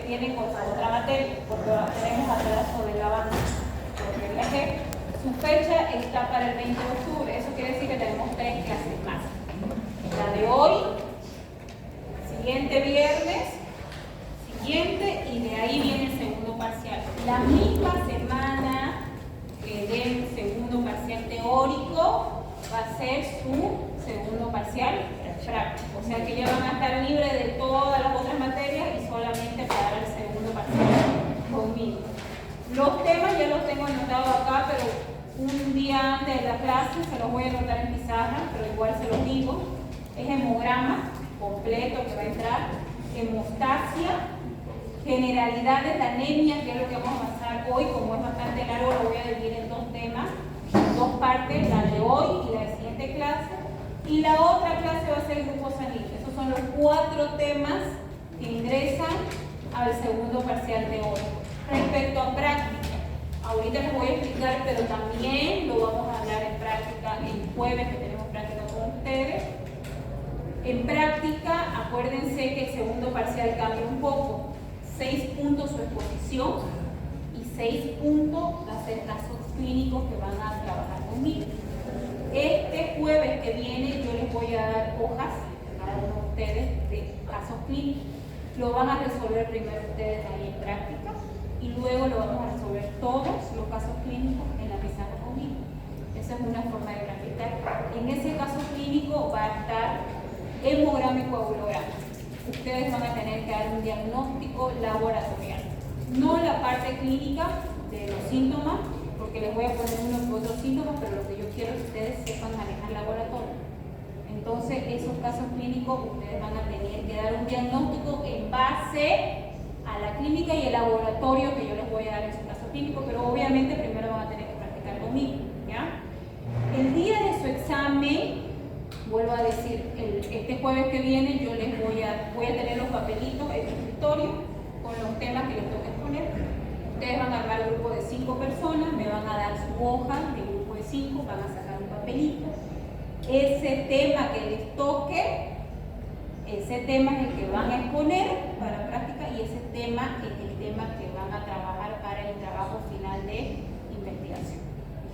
viene con su otra materia, porque tenemos atraso del avance. Porque viaje, su fecha está para el 20 de octubre, eso quiere decir que tenemos 3 clases más. La de hoy, siguiente viernes, siguiente, y de ahí viene el segundo parcial. La misma semana que del segundo parcial teórico va a ser su segundo parcial práctico. O sea que ya van a estar libres de todas las otras materias y solamente para el segundo parcial conmigo. Los temas ya los tengo anotados acá, pero un día antes de la clase se los voy a anotar en pizarra, pero igual se los digo. Es hemograma completo que va a entrar, hemostasia, generalidades de anemia, que es lo que vamos a avanzar hoy. Como es bastante largo, lo voy a dividir en 2 temas, 2 partes, la de hoy y la de siguiente clase. Y la otra clase va a ser el grupo sanguíneo. Esos son los 4 temas que ingresan al segundo parcial de hoy. Respecto a práctica, ahorita les voy a explicar, pero también lo vamos a hablar en práctica el jueves que tenemos práctica con ustedes. En práctica, acuérdense que el segundo parcial cambia un poco. 6 puntos su exposición y 6 puntos va a ser casos clínicos que van a trabajar conmigo. Este jueves que viene yo les voy a dar hojas a cada uno de ustedes de casos clínicos. Lo van a resolver primero ustedes ahí en práctica y luego lo vamos a resolver todos los casos clínicos en la pizarra conmigo. Esa es una forma de practicar. En ese caso clínico va a estar hemograma y coagulograma. Ustedes van a tener que dar un diagnóstico laboratorial, no la parte clínica de los síntomas, porque les voy a poner unos u otros síntomas, pero lo que yo quiero es que ustedes sepan manejar laboratorio. Entonces, esos casos clínicos ustedes van a tener que dar un diagnóstico en base a la clínica y el laboratorio que yo les voy a dar en su caso clínico, pero obviamente primero van a tener que practicar conmigo, ¿ya? El día de su examen, vuelvo a decir, este jueves que viene yo les voy a tener los papelitos en el escritorio con los temas que les toca exponer. Ustedes van a armar un grupo de 5 personas, me van a dar su hoja de grupo de 5, van a sacar un papelito. Ese tema que les toque, ese tema es el que van a exponer para práctica y ese tema es el tema que van a trabajar para el trabajo final de investigación.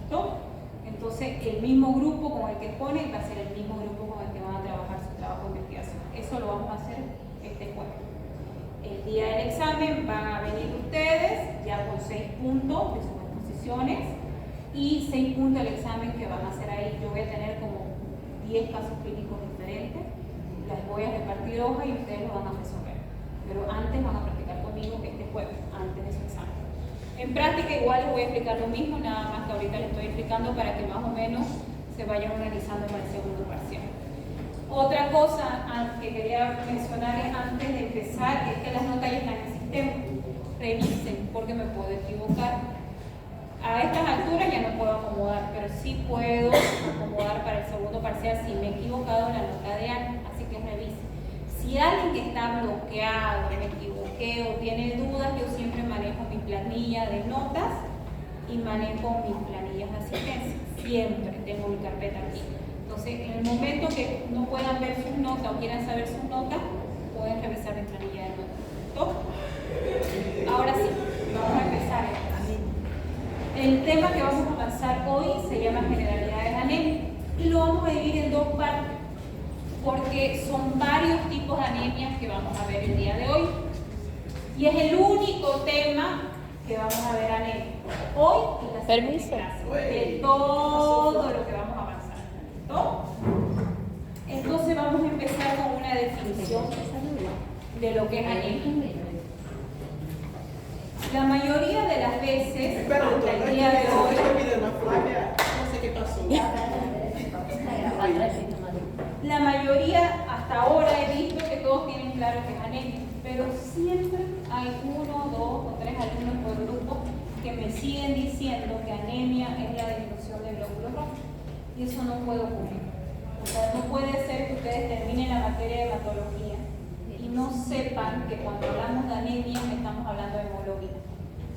¿Listo? Entonces, el mismo grupo con el que exponen va a ser el mismo grupo con el que van a trabajar su trabajo de investigación. Eso lo vamos a hacer este jueves. El día del examen van a venir ustedes ya con 6 puntos de sus exposiciones y 6 puntos del examen que van a hacer ahí. Yo voy a tener como 10 casos clínicos diferentes, les voy a repartir hojas y ustedes lo van a resolver. Pero antes van a practicar conmigo este jueves, antes de su examen. En práctica igual les voy a explicar lo mismo, nada más que ahorita les estoy explicando para que más o menos se vayan organizando para el segundo parcial. Otra cosa que quería mencionar antes de empezar es que las notas ya están en el sistema. Revisen, porque me puedo equivocar. A estas alturas ya no puedo acomodar, pero sí puedo acomodar para el segundo parcial si me he equivocado en la nota de antes, así que revisen. Si alguien que está bloqueado, me equivoqué o tiene dudas, yo siempre manejo mi planilla de notas y manejo mis planillas de asistencia. Siempre tengo mi carpeta aquí. Entonces, en el momento que no puedan ver sus notas o quieran saber sus notas, pueden revisar mi planilla de notas. ¿Listo? Ahora sí, vamos a empezar. El tema que vamos a avanzar hoy se llama generalidades de anemia y lo vamos a dividir en 2 partes porque son varios tipos de anemias que vamos a ver el día de hoy y es el único tema que vamos a ver anemia hoy y la siguiente clase de todo lo que vamos a avanzar. ¿No? Entonces vamos a empezar con una definición de lo que es anemia. La mayoría de las veces, hasta el día de hoy, no sé qué pasó. la mayoría hasta ahora he visto que todos tienen claro que es anemia, pero siempre hay 1, 2 o 3 alumnos por grupo que me siguen diciendo que anemia es la disminución de glóbulos rojos y eso no puede ocurrir. O sea, no puede ser que ustedes terminen la materia de hematología y no sepan que cuando hablamos de anemia estamos hablando de hemoglobina.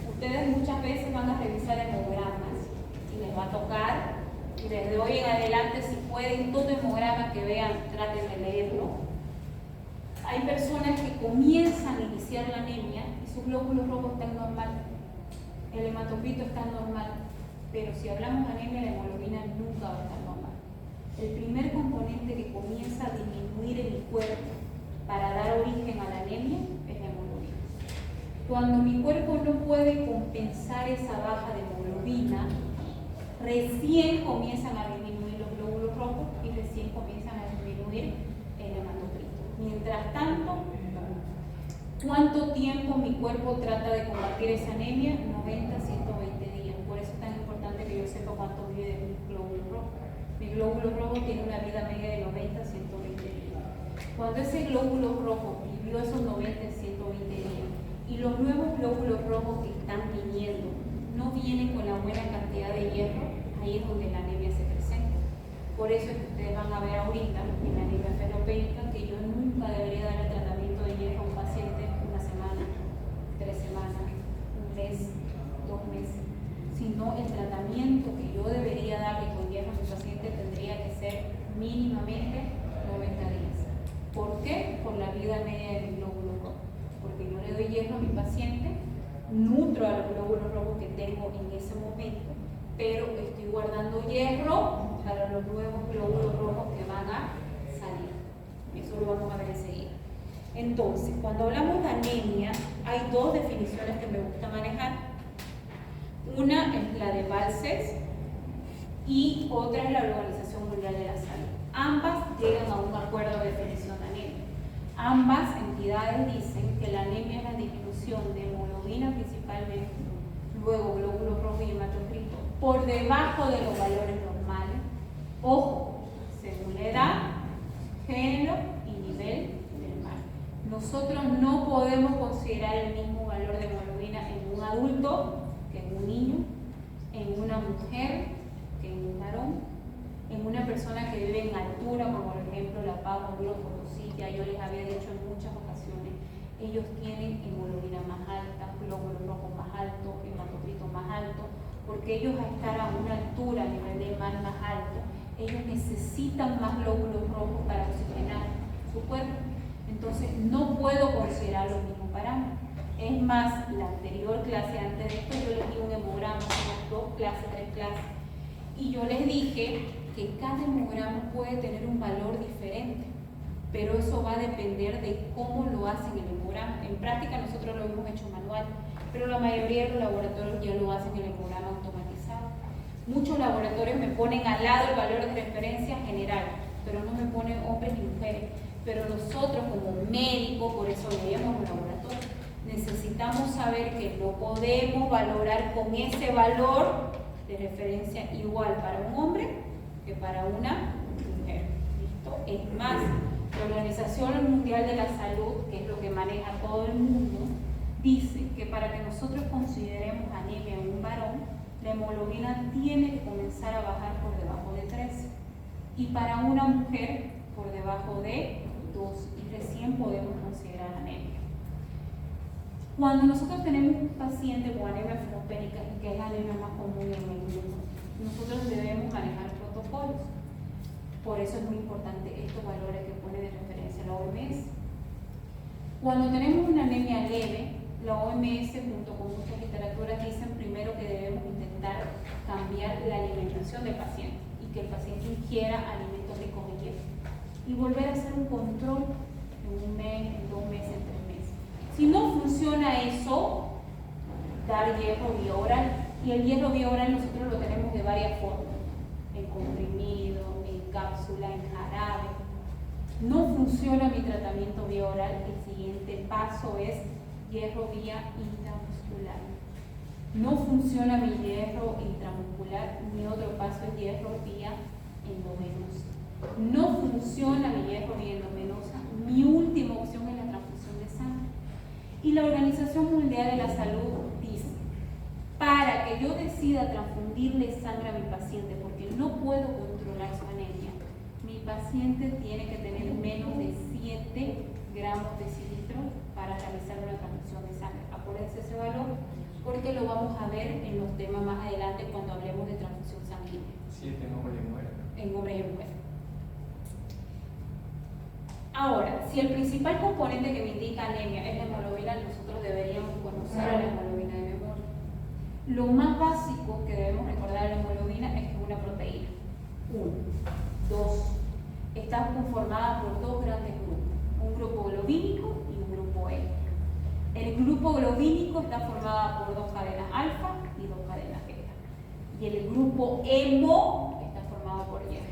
Ustedes muchas veces van a revisar hemogramas y les va a tocar, y desde hoy en adelante, si pueden, todo hemograma que vean, traten de leerlo. Hay personas que comienzan a iniciar la anemia y sus glóbulos rojos están normal, el hematocrito está normal, pero si hablamos de anemia, la hemoglobina nunca va a estar normal. El primer componente que comienza a disminuir en mi cuerpo para dar origen a la anemia es la hemoglobina. Cuando mi cuerpo no puede compensar esa baja de hemoglobina, recién comienzan a disminuir los glóbulos rojos y recién comienzan a disminuir el hematocrito. Mientras tanto, ¿cuánto tiempo mi cuerpo trata de combatir esa anemia? 90, 120 días. Por eso es tan importante que yo sepa cuánto vive mi glóbulo rojo. Mi glóbulo rojo tiene una vida media de 90 a 120 días. Cuando ese glóbulo rojo vivió esos 90 a 120 días y los nuevos glóbulos rojos que están viniendo no vienen con la buena cantidad de hierro, ahí es donde la anemia se presenta. Por eso es que ustedes van a ver ahorita en la anemia ferropénica que yo nunca debería dar el tratamiento de hierro a un paciente una semana, 3 semanas, un mes, 2 meses, sino el tratamiento que yo debería darle con hierro a mi paciente tendría que ser mínimamente 90 días. ¿Por qué? Por la vida media del glóbulo rojo. Porque yo le doy hierro a mi paciente, nutro a los glóbulos rojos que tengo en ese momento, pero estoy guardando hierro para los nuevos glóbulos rojos que van a salir. Eso lo vamos a ver enseguida. Entonces, cuando hablamos de anemia, hay 2 definiciones que me gusta manejar. Una es la de Balcells y otra es la Organización Mundial de la Salud. Ambas llegan a un acuerdo de definición de anemia. Ambas entidades dicen que la anemia es la disminución de hemoglobina principalmente, luego glóbulos rojos y hematocrito, por debajo de los valores normales, ojo, según la edad, género y nivel del mar. Nosotros no podemos considerar el mismo valor de hemoglobina en un adulto que en un niño, en una mujer que en un varón, en una persona que vive en altura, como por ejemplo La Paz o Río Potosí. Ya yo les había dicho en muchas ocasiones, ellos tienen hemoglobina más alta, glóbulos rojos más altos, hematocrito más alto, porque ellos al estar a una altura, a nivel del mar más alto, ellos necesitan más glóbulos rojos para oxigenar su cuerpo. Entonces no puedo considerar los mismos parámetros. Es más, la anterior clase, antes de esto, yo les di un hemograma, unas 2 clases, 3 clases, y yo les dije que cada hemograma puede tener un valor diferente, pero eso va a depender de cómo lo hacen el hemograma. En práctica nosotros lo hemos hecho manual, pero la mayoría de los laboratorios ya lo hacen el hemograma automatizado. Muchos laboratorios me ponen al lado el valor de referencia general, pero no me ponen hombres y mujeres. Pero nosotros como médicos, por eso leemos los laboratorios, necesitamos saber que lo podemos valorar con ese valor de referencia igual para un hombre que para una mujer. ¿Listo? Es más, la Organización Mundial de la Salud, que es lo que maneja todo el mundo, dice que para que nosotros consideremos anemia en un varón, la hemoglobina tiene que comenzar a bajar por debajo de 3 y para una mujer por debajo de 2 y recién podemos considerar anemia. Cuando nosotros tenemos un paciente con anemia ferropénica, que es la anemia más común en el mundo, nosotros debemos manejar protocolos. Por eso es muy importante estos valores que pone de referencia la OMS. Cuando tenemos una anemia leve, la OMS junto con muchas literaturas dicen primero que debemos intentar cambiar la alimentación del paciente y que el paciente ingiera alimentos ricos en hierro y volver a hacer un control en un mes, en 2 meses, en 3 meses. Si no funciona eso, dar hierro vía oral. Y el hierro vía oral nosotros lo tenemos de varias formas, en comprimido, en cápsula, en jarabe. No funciona mi tratamiento vía oral, el siguiente paso es hierro vía intramuscular. No funciona mi hierro intramuscular, mi otro paso es hierro vía endovenosa. No funciona mi hierro vía endovenosa, mi última opción es la transfusión de sangre. Y la Organización Mundial de la Salud dice, para que yo decida transfundirle sangre a mi paciente, porque no puedo controlar su anemia, mi paciente tiene que tener menos de 7 gramos de cilitro para realizar una transfusión de sangre. Acuérdense ese valor, porque lo vamos a ver en los temas más adelante cuando hablemos de transfusión sanguínea. 7 en hombres y mujeres. En hombres y mujeres. Ahora, si el principal componente que me indica anemia es la hemoglobina, nosotros deberíamos conocer a la hemoglobina de memoria. Lo más básico que debemos recordar de la hemoglobina es que es una proteína. 1. 2. Está conformada por dos grandes grupos, un grupo globínico y un grupo hemo. El grupo globínico está formado por dos cadenas alfa y dos cadenas beta. Y el grupo hemo está formado por hierro.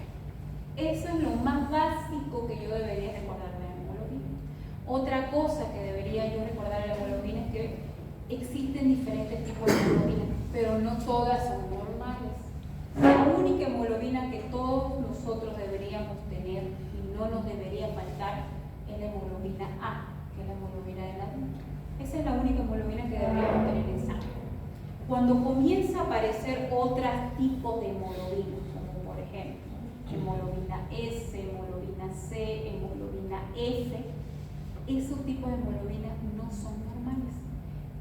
Eso es lo más básico que yo debería recordar de la hemoglobina. Otra cosa que debería yo recordar de la hemoglobina es que existen diferentes tipos de hemoglobina, pero no todas son normales. La única hemoglobina que todos nosotros deberíamos tener y no nos debería faltar es la hemoglobina A, que es la hemoglobina del adulto. Esa es la única hemoglobina que deberíamos tener en sangre. Cuando comienza a aparecer otros tipos de hemoglobina, como por ejemplo hemoglobina S, hemoglobina C, hemoglobina F, esos tipos de hemoglobinas no son normales.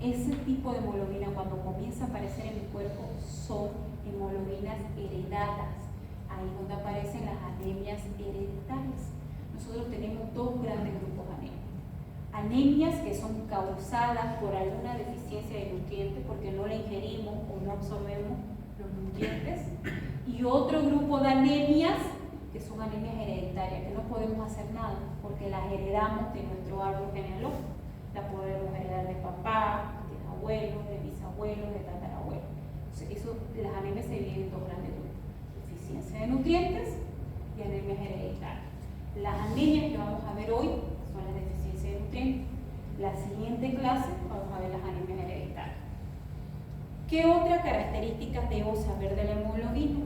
Ese tipo de hemoglobina, cuando comienza a aparecer en mi cuerpo, son hemoglobinas heredadas. Ahí es donde aparecen las anemias hereditarias. Nosotros tenemos dos grandes grupos de anemias. Anemias que son causadas por alguna deficiencia de nutrientes, porque no la ingerimos o no absorbemos los nutrientes. Y otro grupo de anemias que son anemias hereditarias, que no podemos hacer nada, porque las heredamos de nuestro árbol genealógico. Las podemos heredar de papá, de abuelos, de bisabuelos, de tatarabuelos. Las anemias se dividen en dos grandes grupos: deficiencia de nutrientes y anemias hereditarias. Las anemias que vamos a ver hoy son las deficiencias de nutrientes. La siguiente clase vamos a ver las anemias hereditarias. ¿Qué otras características debo saber de la hemoglobina?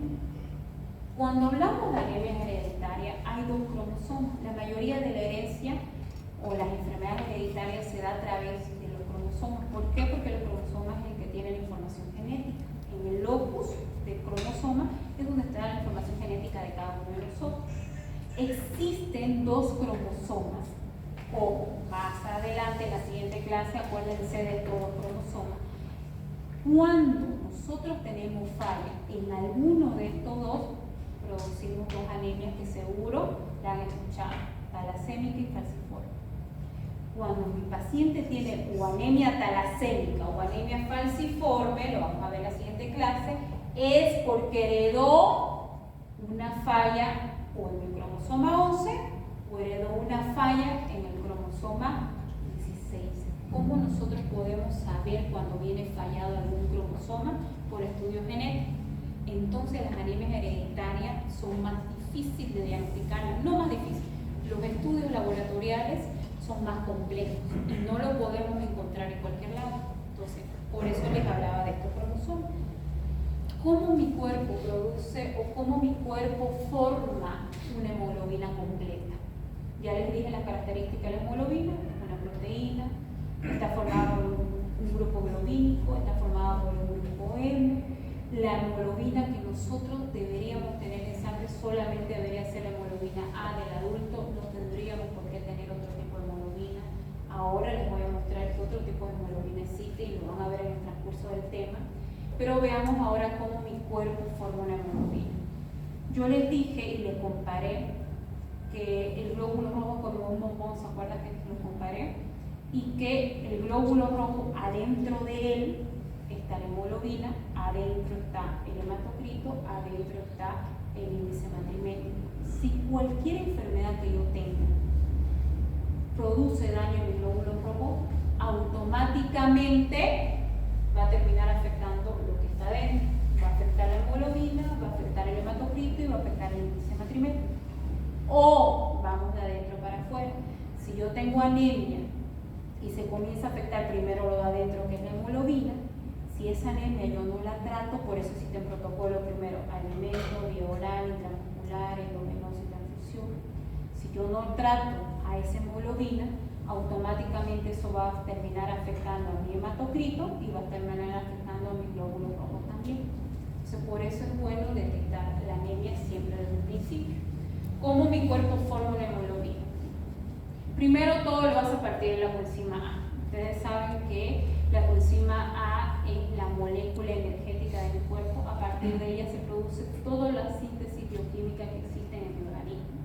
Cuando hablamos de anemias hereditarias, hay dos cromosomas. La mayoría de la herencia o las enfermedades hereditarias se da a través de los cromosomas. ¿Por qué? Porque los cromosomas es el que tiene la información genética. En el locus del cromosoma es donde está la información genética de cada uno de nosotros. Existen dos cromosomas, o más adelante en la siguiente clase, acuérdense de todos los cromosomas. Cuando nosotros tenemos falla en alguno de estos dos, producimos dos anemias que seguro la han escuchado: talasémica y falciforme. Cuando mi paciente tiene o anemia talasémica o anemia falciforme, lo vamos a ver en la siguiente clase, es porque heredó una falla o en el cromosoma 11 o heredó una falla en el cromosoma 16. ¿Cómo nosotros podemos saber cuando viene fallado algún cromosoma? Por estudios genéticos. Entonces las anemias hereditarias son más difíciles de diagnosticar, no más difíciles. Los estudios laboratoriales son más complejos y no lo podemos encontrar en cualquier lado. Entonces, por eso les hablaba de estos cromosomas. ¿Cómo mi cuerpo produce o cómo mi cuerpo forma una hemoglobina completa? Ya les dije las características de la hemoglobina: una proteína, está formada por un grupo globínico, está formada por un grupo hemo. La hemoglobina que nosotros deberíamos tener en sangre solamente debería ser la hemoglobina A del adulto, no tendríamos por qué tener otro tipo de hemoglobina. Ahora les voy a mostrar que otro tipo de hemoglobina existe y lo van a ver en el transcurso del tema. Pero veamos ahora cómo mi cuerpo forma una hemoglobina. Yo les dije y les comparé que el glóbulo rojo como un bombón, ¿se acuerdan que lo comparé? Y que el glóbulo rojo, adentro de él está la hemoglobina, adentro está el hematocrito, adentro está el índice matrimétrico. Si cualquier enfermedad que yo tenga produce daño en mi glóbulo rojo, automáticamente va a terminar afectando lo que está adentro. Va a afectar la hemoglobina, va a afectar el hematocrito y va a afectar el índice matrimétrico. O vamos de adentro para afuera. Si yo tengo anemia y se comienza a afectar primero lo de adentro, que es la hemoglobina, si esa anemia yo no la trato, por eso existe un protocolo primero: alimento, vía oral, intramuscular, endovenosa y transfusión. Si yo no trato a esa hemoglobina, automáticamente eso va a terminar afectando a mi hematocrito y va a terminar afectando a mis glóbulos rojos también. Entonces, por eso es bueno detectar la anemia siempre desde el principio. ¿Cómo mi cuerpo forma una hemoglobina? Primero, todo lo hace a partir de la coenzima A. Ustedes saben que la coenzima A es la molécula energética de mi cuerpo. A partir de ella se produce toda la síntesis bioquímica que existe en mi organismo.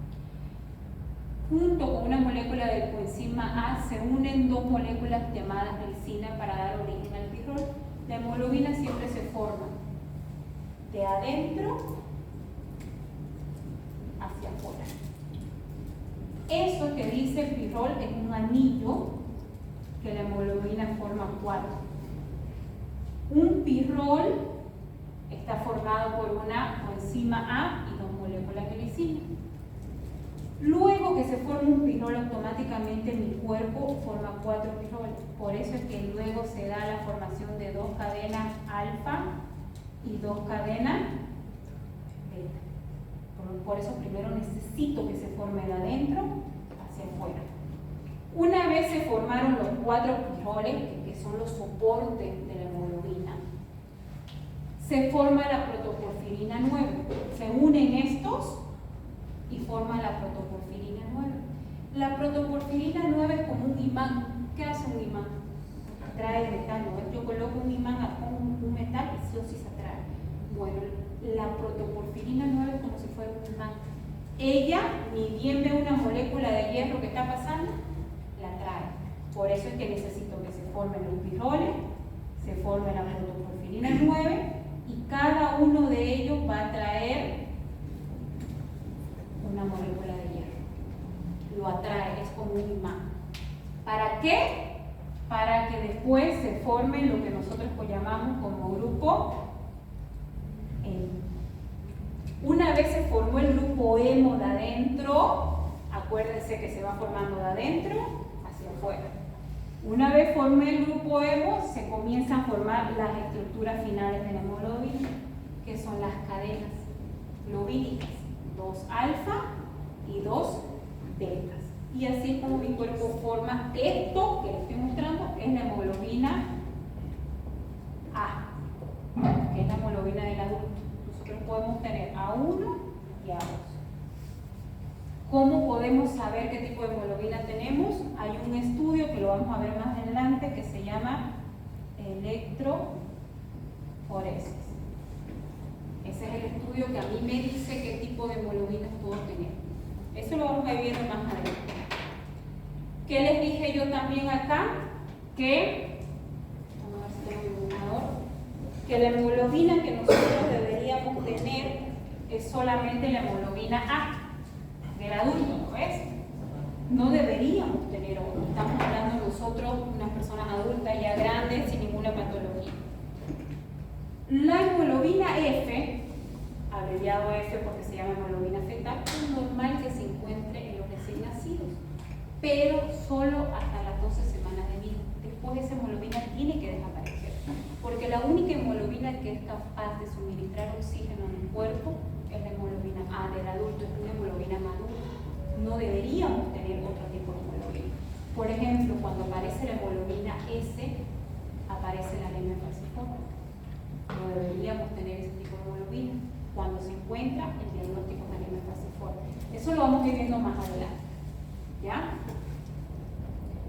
Junto con una molécula del coenzima A se unen dos moléculas llamadas glicina para dar origen al pirrol. La hemoglobina siempre se forma de adentro hacia afuera. Eso que dice el pirrol es un anillo que la hemoglobina forma 4. Un pirrol está formado por una coenzima A y dos moléculas de glicina. Luego que se forma un pirrol, automáticamente mi cuerpo forma 4 pirroles. Por eso es que luego se da la formación de 2 cadenas alfa y 2 cadenas beta. Por eso primero necesito que se forme de adentro hacia afuera. Una vez se formaron los 4 pirroles, que son los soportes de la hemoglobina, se forma la protoporfirina 9. Se unen estos y forma la protoporfirina 9. La protoporfirina 9 es como un imán. ¿Qué hace un imán? Atrae metal, ¿no? Yo coloco un imán con un metal y sí o sí se atrae. Bueno, la protoporfirina 9 es como si fuera un imán. Ella, ni bien ve una molécula de hierro que está pasando, la atrae. Por eso es que necesito que se formen los pirroles, se forme la protoporfirina 9 y cada uno de ellos va a traer una molécula de hierro. Lo atrae, es como un imán. ¿Para qué? Para que después se forme lo que nosotros llamamos como grupo hemo. Una vez se formó el grupo hemo de adentro, acuérdense que se va formando de adentro hacia afuera. Una vez formé el grupo hemo, se comienzan a formar las estructuras finales de la hemoglobina, que son las cadenas globínicas. 2 alfa y 2 betas. Y así es como mi cuerpo forma esto que les estoy mostrando, es la hemoglobina A, que es la hemoglobina del adulto. Nosotros podemos tener A1 y A2. ¿Cómo podemos saber qué tipo de hemoglobina tenemos? Hay un estudio que lo vamos a ver más adelante que se llama electroforesis. Ese es el estudio que a mí me dice qué tipo de hemoglobinas puedo tener. Eso lo vamos a ir viendo más adelante. ¿Qué les dije yo también acá? Que, vamos a ver si tengo un iluminador, que la hemoglobina que nosotros deberíamos tener es solamente la hemoglobina A del adulto, ¿no es? No deberíamos tener otra. Estamos hablando nosotros, unas personas adultas ya grandes, sin ninguna patología. La hemoglobina F, abreviado F porque se llama hemoglobina fetal, es normal que se encuentre en los recién nacidos, pero solo hasta las 12 semanas de vida. Después esa hemoglobina tiene que desaparecer, porque la única hemoglobina que es capaz de suministrar oxígeno en el cuerpo es la hemoglobina A del adulto, es una hemoglobina madura. No deberíamos tener otro tipo de hemoglobina. Por ejemplo, cuando aparece la hemoglobina S, aparece la anemia falciforme. No deberíamos tener ese tipo de hemoglobina cuando se encuentra el diagnóstico de anemia falciforme. Eso lo vamos a ir viendo más adelante. ¿Ya?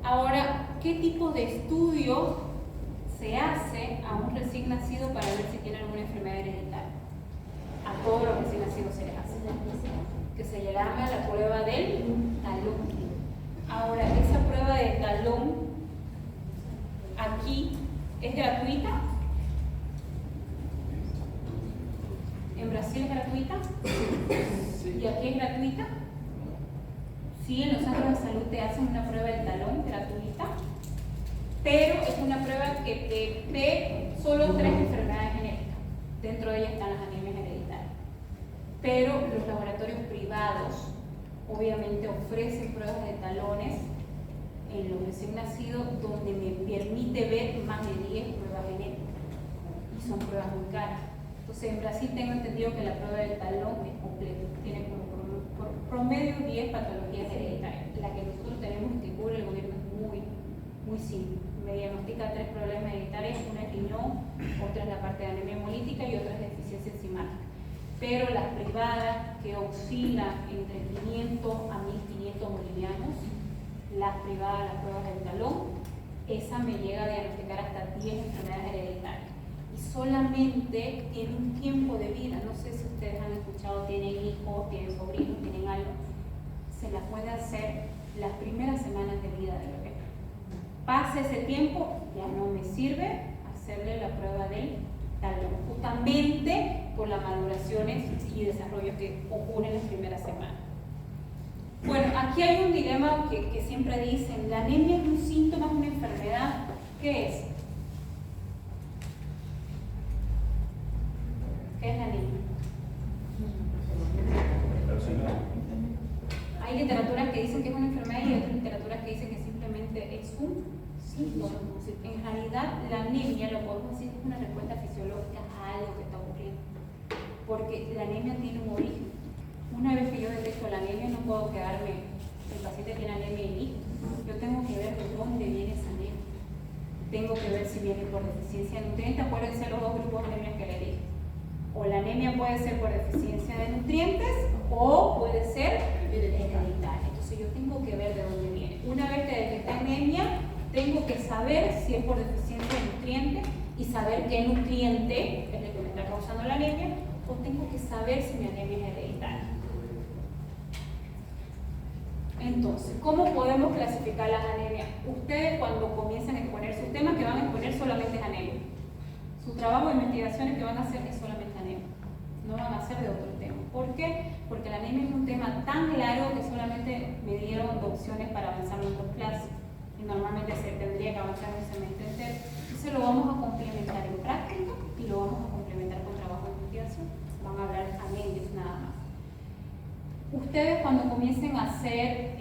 Ahora, ¿qué tipo de estudio se hace a un recién nacido para ver si tiene alguna enfermedad hereditaria? A todos los recién nacidos se les hace, que se llama la prueba del talón. Ahora, esa prueba de talón aquí es gratuita. ¿En Brasil es gratuita? Sí. ¿Y aquí es gratuita? Sí, en los centros de salud te hacen una prueba del talón gratuita, pero es una prueba que te ve solo 3 enfermedades genéticas. Dentro de ellas están las anemias hereditarias. Pero los laboratorios privados obviamente ofrecen pruebas de talones en los recién nacidos donde me permite ver más de 10 pruebas genéticas. Y son pruebas muy caras. Entonces en Brasil tengo entendido que la prueba del talón es completa, tiene como promedio 10 patologías hereditarias. La que nosotros tenemos que cubre el gobierno es muy simple. Me diagnostica 3 problemas hereditarios, una es riñón, otra es la parte de anemia hemolítica y otra es deficiencia enzimática. Pero las privadas que oscilan entre 500 a 1500 bolivianos, las privadas, las pruebas del talón, esa me llega a diagnosticar hasta 10 enfermedades hereditarias. Y solamente tiene un tiempo de vida. No sé si ustedes han escuchado, tienen hijos, tienen sobrinos, tienen algo. Se la puede hacer las primeras semanas de vida del bebé. Pase ese tiempo, ya no me sirve hacerle la prueba del talón, justamente por las maduraciones y desarrollos que ocurren en las primeras semanas. Bueno, aquí hay un dilema que siempre dicen, ¿la anemia es un síntoma, es una enfermedad? ¿Qué es? ¿Qué es la anemia? Hay literaturas que dicen que es una enfermedad y otras literaturas que dicen que simplemente es un síntoma. En realidad, la anemia lo podemos decir que es una respuesta fisiológica a algo que está ocurriendo, porque la anemia tiene un origen. Una vez que yo detecto la anemia, no puedo quedarme, el paciente tiene anemia y listo. Yo tengo que ver de dónde viene esa anemia. Tengo que ver si viene por deficiencia de nutrientes. Pueden ser los dos grupos de anemias que le dije. O la anemia puede ser por deficiencia de nutrientes o puede ser hereditaria. Entonces yo tengo que ver de dónde viene. Una vez que detecté anemia, tengo que saber si es por deficiencia de nutrientes y saber qué nutriente es el que me está causando la anemia, o tengo que saber si mi anemia es hereditaria. Entonces, ¿cómo podemos clasificar las anemias? Ustedes cuando comiencen a exponer sus temas que van a exponer solamente es anemia. Su trabajo de investigaciones que van a hacer es solamente anemia. No van a hacer de otro tema. ¿Por qué? Porque la anemia es un tema tan largo que solamente me dieron 2 opciones para avanzar en 2 clases. Y normalmente se tendría que avanzar en un semestre entero. Entonces lo vamos a complementar en práctica y lo vamos a complementar con trabajo de investigación. Van a hablar anemias nada más. Ustedes cuando comiencen a hacer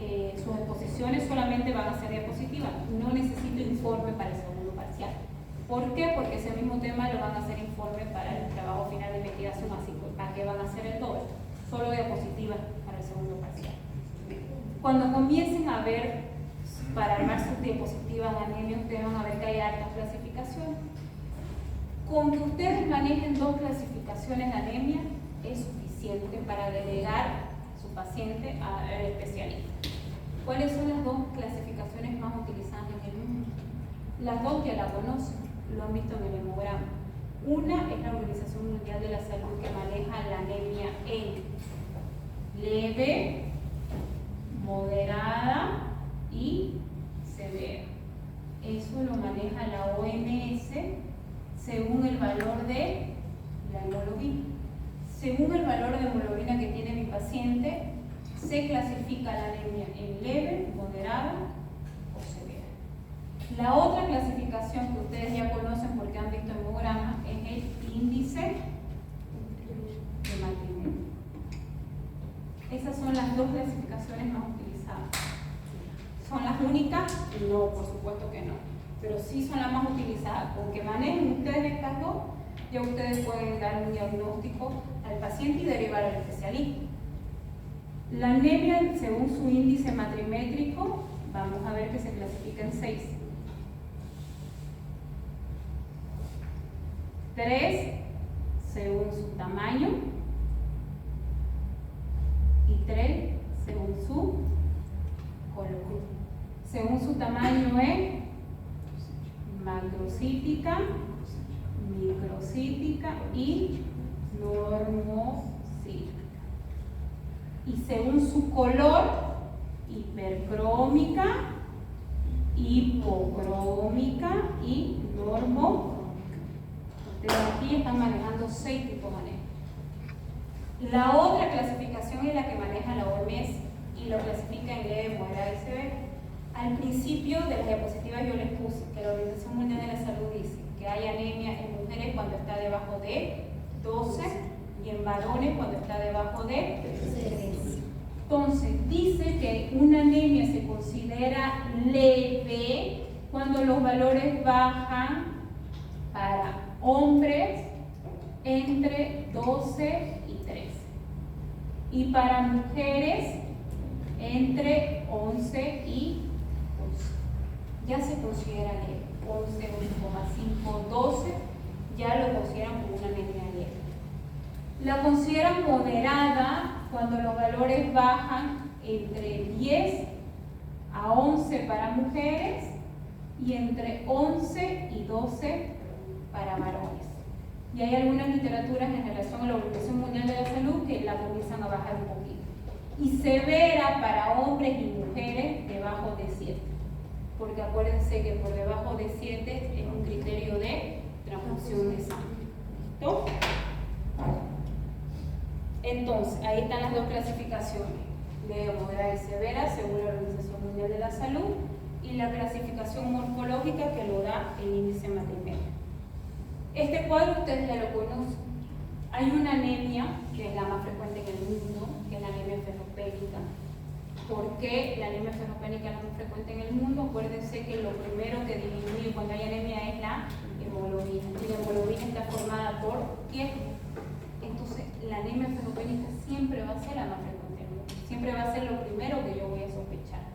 sus exposiciones solamente van a hacer diapositivas. No necesito informe para el segundo parcial. ¿Por qué? Porque ese mismo tema lo van a hacer informe para el trabajo final de investigación, así que ¿para qué van a hacer el doble? Solo diapositivas para el segundo parcial. Cuando comiencen a ver, para armar sus diapositivas de anemia, ustedes van a ver que hay hartas clasificaciones. Con que ustedes manejen 2 clasificaciones de anemia es suficiente para delegar a su paciente al especialista. ¿Cuáles son las 2 clasificaciones más utilizadas en el mundo? Las 2 ya la conocen, lo han visto en el hemograma. Una es la Organización Mundial de la Salud, que maneja la anemia en leve, moderada y severa. Eso lo maneja la OMS según el valor de la hemoglobina. Según el valor de hemoglobina que tiene mi paciente, se clasifica la anemia en leve, moderada o severa. La otra clasificación que ustedes ya conocen porque han visto hemogramas es el índice de Martinelli. Esas son las 2 clasificaciones más utilizadas. ¿Son las únicas? No, por supuesto que no. Pero sí son las más utilizadas. Con que manejen ustedes estas 2, ya ustedes pueden dar un diagnóstico al paciente y derivar al especialista. La anemia, según su índice matrimétrico, vamos a ver que se clasifica en 6. 3 según su tamaño y 3 según su color. Según su tamaño es macrocítica, microcítica y normocítica. Y según su color, hipercrómica, hipocrómica y normocrómica. Ustedes aquí están manejando 6 tipos de anemia. La otra clasificación es la que maneja la OMS y lo clasifica en leve, moderada y severa. Al principio de las diapositivas yo les puse que la Organización Mundial de la Salud dice que hay anemia en mujeres cuando está debajo de 12 y en varones cuando está debajo de 3. Entonces, dice que una anemia se considera leve cuando los valores bajan para hombres entre 12 y 13 y para mujeres entre 11 y 11. Ya se considera leve. 11, 11,5, 12 ya lo consideran como una anemia leve. La consideran moderada cuando los valores bajan entre 10 a 11 para mujeres y entre 11 y 12 para varones. Y hay algunas literaturas en relación a la Organización Mundial de la Salud que la comienzan a bajar un poquito. y severa para hombres y mujeres debajo de 7. Porque acuérdense que por debajo de 7 es un criterio de transfusión de sangre. ¿Listo? Entonces, ahí están las dos clasificaciones, de moderada y severa, según la Organización Mundial de la Salud, y la clasificación morfológica que lo da el índice Matrimel. Este cuadro ustedes ya lo conocen. Hay una anemia, que es la más frecuente en el mundo, que es la anemia ferropénica. ¿Por qué la anemia ferropénica es la más frecuente en el mundo? Acuérdense que lo primero que disminuye cuando hay anemia es la hemoglobina. Y la hemoglobina está formada por hierro. Entonces, la anemia ferropénica siempre va a ser la más frecuente en el mundo. Siempre va a ser lo primero que yo voy a sospechar.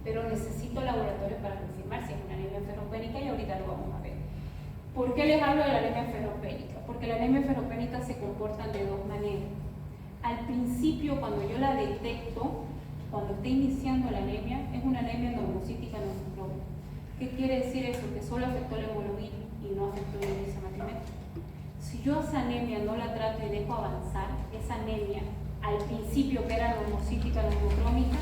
Pero necesito laboratorios para confirmar si es una anemia ferropénica y ahorita lo vamos a ver. ¿Por qué les hablo de la anemia ferropénica? Porque la anemia ferropénica se comporta de dos maneras. Al principio, cuando yo la detecto, cuando esté iniciando la anemia, es una anemia normocítica no. ¿Qué quiere decir eso? Que solo afectó la hemoglobina y no afectó el índice Matrimel. Si yo esa anemia no la trato y dejo avanzar, esa anemia al principio que era normocítica normocrómica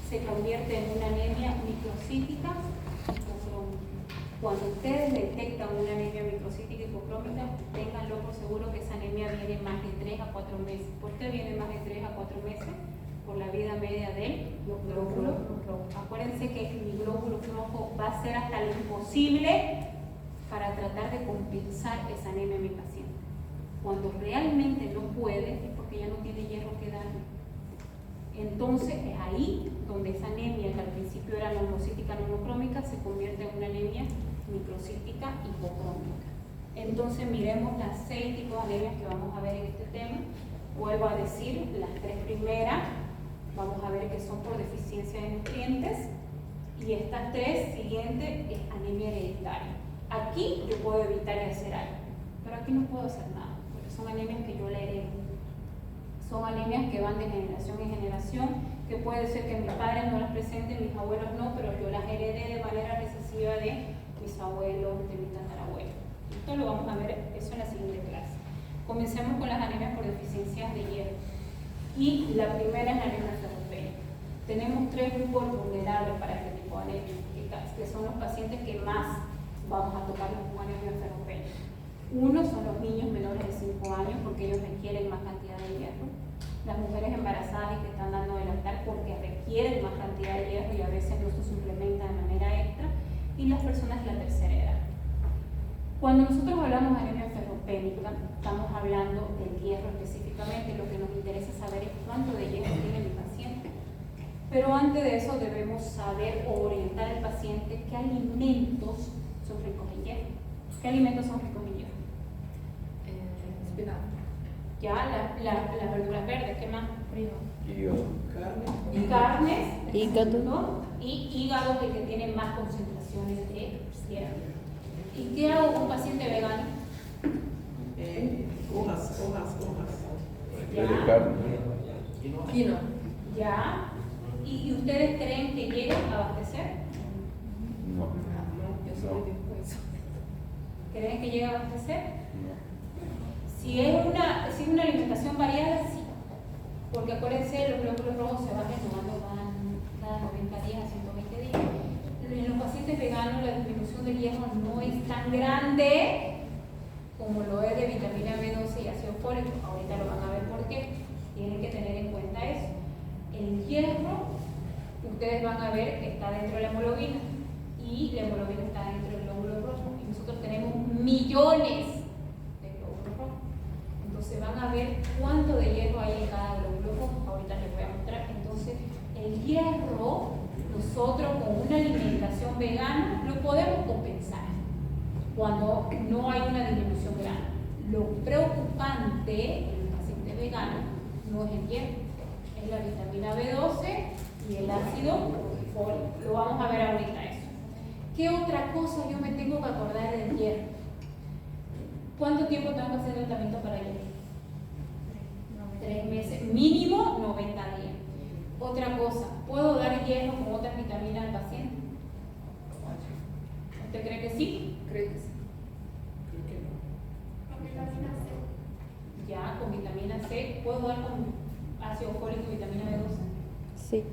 se convierte en una anemia microcítica hipocrómica. Cuando ustedes detectan una anemia microcítica hipocrómica, ténganlo por seguro que esa anemia viene más de 3 a 4 meses. ¿Por qué viene más de 3 a 4 meses? Por la vida media de los glóbulos rojos. Acuérdense que mi glóbulo rojo va a hacer hasta lo imposible para tratar de compensar esa anemia en mi paciente. Cuando realmente no puede, es porque ya no tiene hierro que darle. Entonces es ahí donde esa anemia, que al principio era normocítica normocrómica, se convierte en una anemia microcítica hipocrómica. Entonces miremos las 6 tipos de anemias que vamos a ver en este tema. Vuelvo a decir, las 3 primeras, vamos a ver que son por deficiencia de nutrientes, y estas 3 siguientes es anemia hereditaria. Aquí yo puedo evitar y hacer algo, pero aquí no puedo hacer nada, porque son anemias que yo le heredo. Son anemias que van de generación en generación, que puede ser que mis padres no las presenten, mis abuelos no, pero yo las heredé de manera recesiva de mis abuelos, de mis tatarabuelos. Esto lo vamos a ver eso en la siguiente clase. Comencemos con las anemias por deficiencias de hierro. Y la primera es la anemia ferropénica. Tenemos 3 grupos vulnerables para este tipo de anemia, que son los pacientes que más vamos a tocar con anemia ferropénica. Uno son los niños menores de 5 años, porque ellos requieren más cantidad de hierro. Las mujeres embarazadas y que están dando de lactar porque requieren más cantidad de hierro y a veces no se suplementa de manera extra. Y las personas de la tercera edad. Cuando nosotros hablamos de anemia ferropénica, estamos hablando del hierro específicamente. Lo que nos interesa saber es cuánto de hierro tiene mi paciente. Pero antes de eso debemos saber o orientar al paciente qué alimentos son ricos en hierro. ¿Qué alimentos son ricos en hierro? Espinaca. Ya, las verduras verdes, ¿qué más? Hígado. Carnes, Hígado. ¿no? Y hígado es el que tiene más concentraciones de hierro. ¿Y qué hago con un paciente vegano? Hojas. De carne. Quinoa. Ya. ¿Y ustedes creen que llegan a abastecer? No. Yo soy de eso. ¿Creen que llega a abastecer? No. Si es una alimentación variada, sí. Porque acuérdense, los glóbulos rojos se van renovando cada 90 días, 120 días. En los pacientes veganos la disminución del hierro no es tan grande como lo es de vitamina B12 y ácido fólico. Ahorita lo van a ver por qué. Tienen que tener en cuenta eso. El hierro, ustedes van a ver que está dentro de la hemoglobina y la hemoglobina está dentro del glóbulo rojo. Y nosotros tenemos millones de glóbulos rojos. Entonces van a ver cuánto de hierro hay en cada glóbulo rojo. Ahorita les voy a mostrar. Entonces el hierro, nosotros con una alimentación vegana lo podemos compensar cuando no hay una disminución grande. Lo preocupante en el paciente vegano no es el hierro, es la vitamina B12 y el ácido fólico. Lo vamos a ver ahorita eso. ¿Qué otra cosa yo me tengo que acordar del hierro? ¿Cuánto tiempo tengo que hacer tratamiento para hierro? 3 meses, mínimo 90 días. Otra cosa, ¿puedo dar hierro con otras vitaminas al paciente? ¿Usted cree que sí? Creo que sí. Creo que no. Con vitamina C. Ya, con vitamina C. ¿Puedo dar con ácido fólico y vitamina B12? Sí.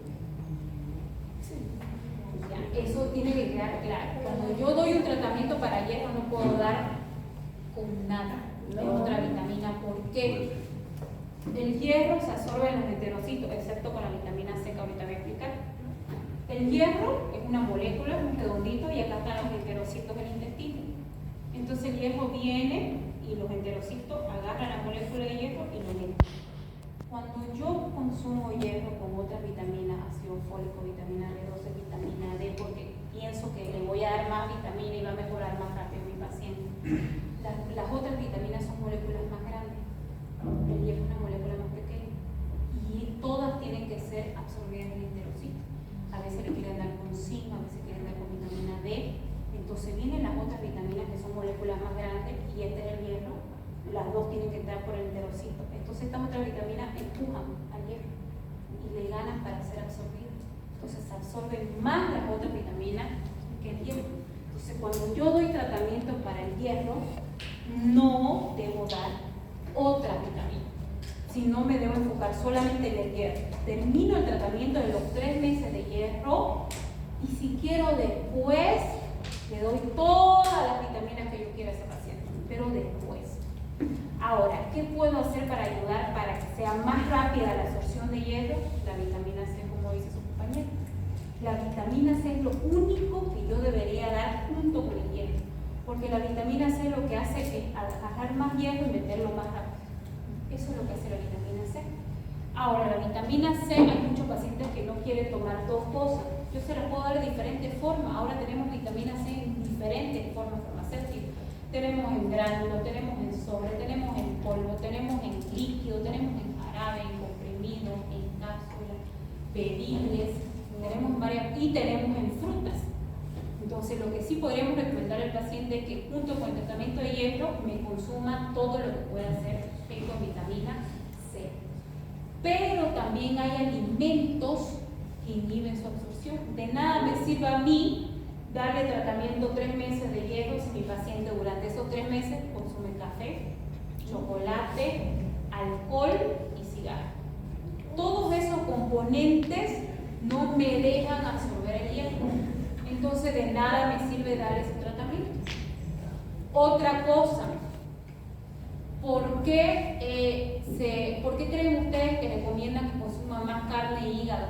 Ya, eso tiene que quedar claro. Cuando yo doy un tratamiento para hierro no puedo dar con nada de otra vitamina. ¿Por qué? El hierro se absorbe en los enterocitos, excepto con la vitamina C que ahorita voy a explicar. El hierro es una molécula, es un redondito, y acá están los enterocitos del intestino. Entonces el hierro viene y los enterocitos agarran la molécula de hierro y lo meten. Cuando yo consumo hierro con otras vitaminas, ácido fólico, vitamina B12, vitamina D, porque pienso que le voy a dar más vitamina y va a mejorar más rápido mi paciente, las otras vitaminas son moléculas más grandes. El hierro es una molécula más pequeña y todas tienen que ser absorbidas en el enterocito. A veces le quieren dar con zinc, a veces quieren dar con vitamina D. Entonces vienen las otras vitaminas que son moléculas más grandes y este es el hierro. Las dos tienen que entrar por el enterocito. Entonces estas otras vitaminas empujan al hierro y le ganan para ser absorbidas. Entonces se absorben más las otras vitaminas que el hierro. Entonces cuando yo doy tratamiento para el hierro, no debo dar otra vitamina, sino me debo enfocar solamente en el hierro. Termino el tratamiento de los 3 meses de hierro y si quiero después le doy todas las vitaminas que yo quiera a ese paciente, pero después. Ahora, ¿qué puedo hacer para ayudar para que sea más rápida la absorción de hierro? La vitamina C, como dice su compañero. La vitamina C es lo único que yo debería dar junto con el hierro, porque la vitamina C lo que hace es agarrar más hierro y meterlo más rápido. Eso es lo que hace la vitamina C. Ahora, la vitamina C, hay muchos pacientes que no quieren tomar dos cosas. Yo se las puedo dar de diferentes formas. Ahora tenemos vitamina C en diferentes formas farmacéuticas. Tenemos en gránulo, tenemos en sobre, tenemos en polvo, tenemos en líquido, tenemos en jarabe, en comprimido, en cápsulas, bebibles, tenemos varias y tenemos en frutas. Entonces, lo que sí podríamos recomendar al paciente es que junto con el tratamiento de hierro me consuma todo lo que pueda ser rico en vitamina C. Pero también hay alimentos que inhiben su absorción. De nada me sirve a mí darle tratamiento 3 meses de hierro si mi paciente durante esos 3 meses consume café, chocolate, alcohol y cigarro. Todos esos componentes no me dejan absorber el hierro. Entonces de nada me sirve dar ese tratamiento. Otra cosa, ¿por qué creen ustedes que recomiendan que consuma más carne y hígado?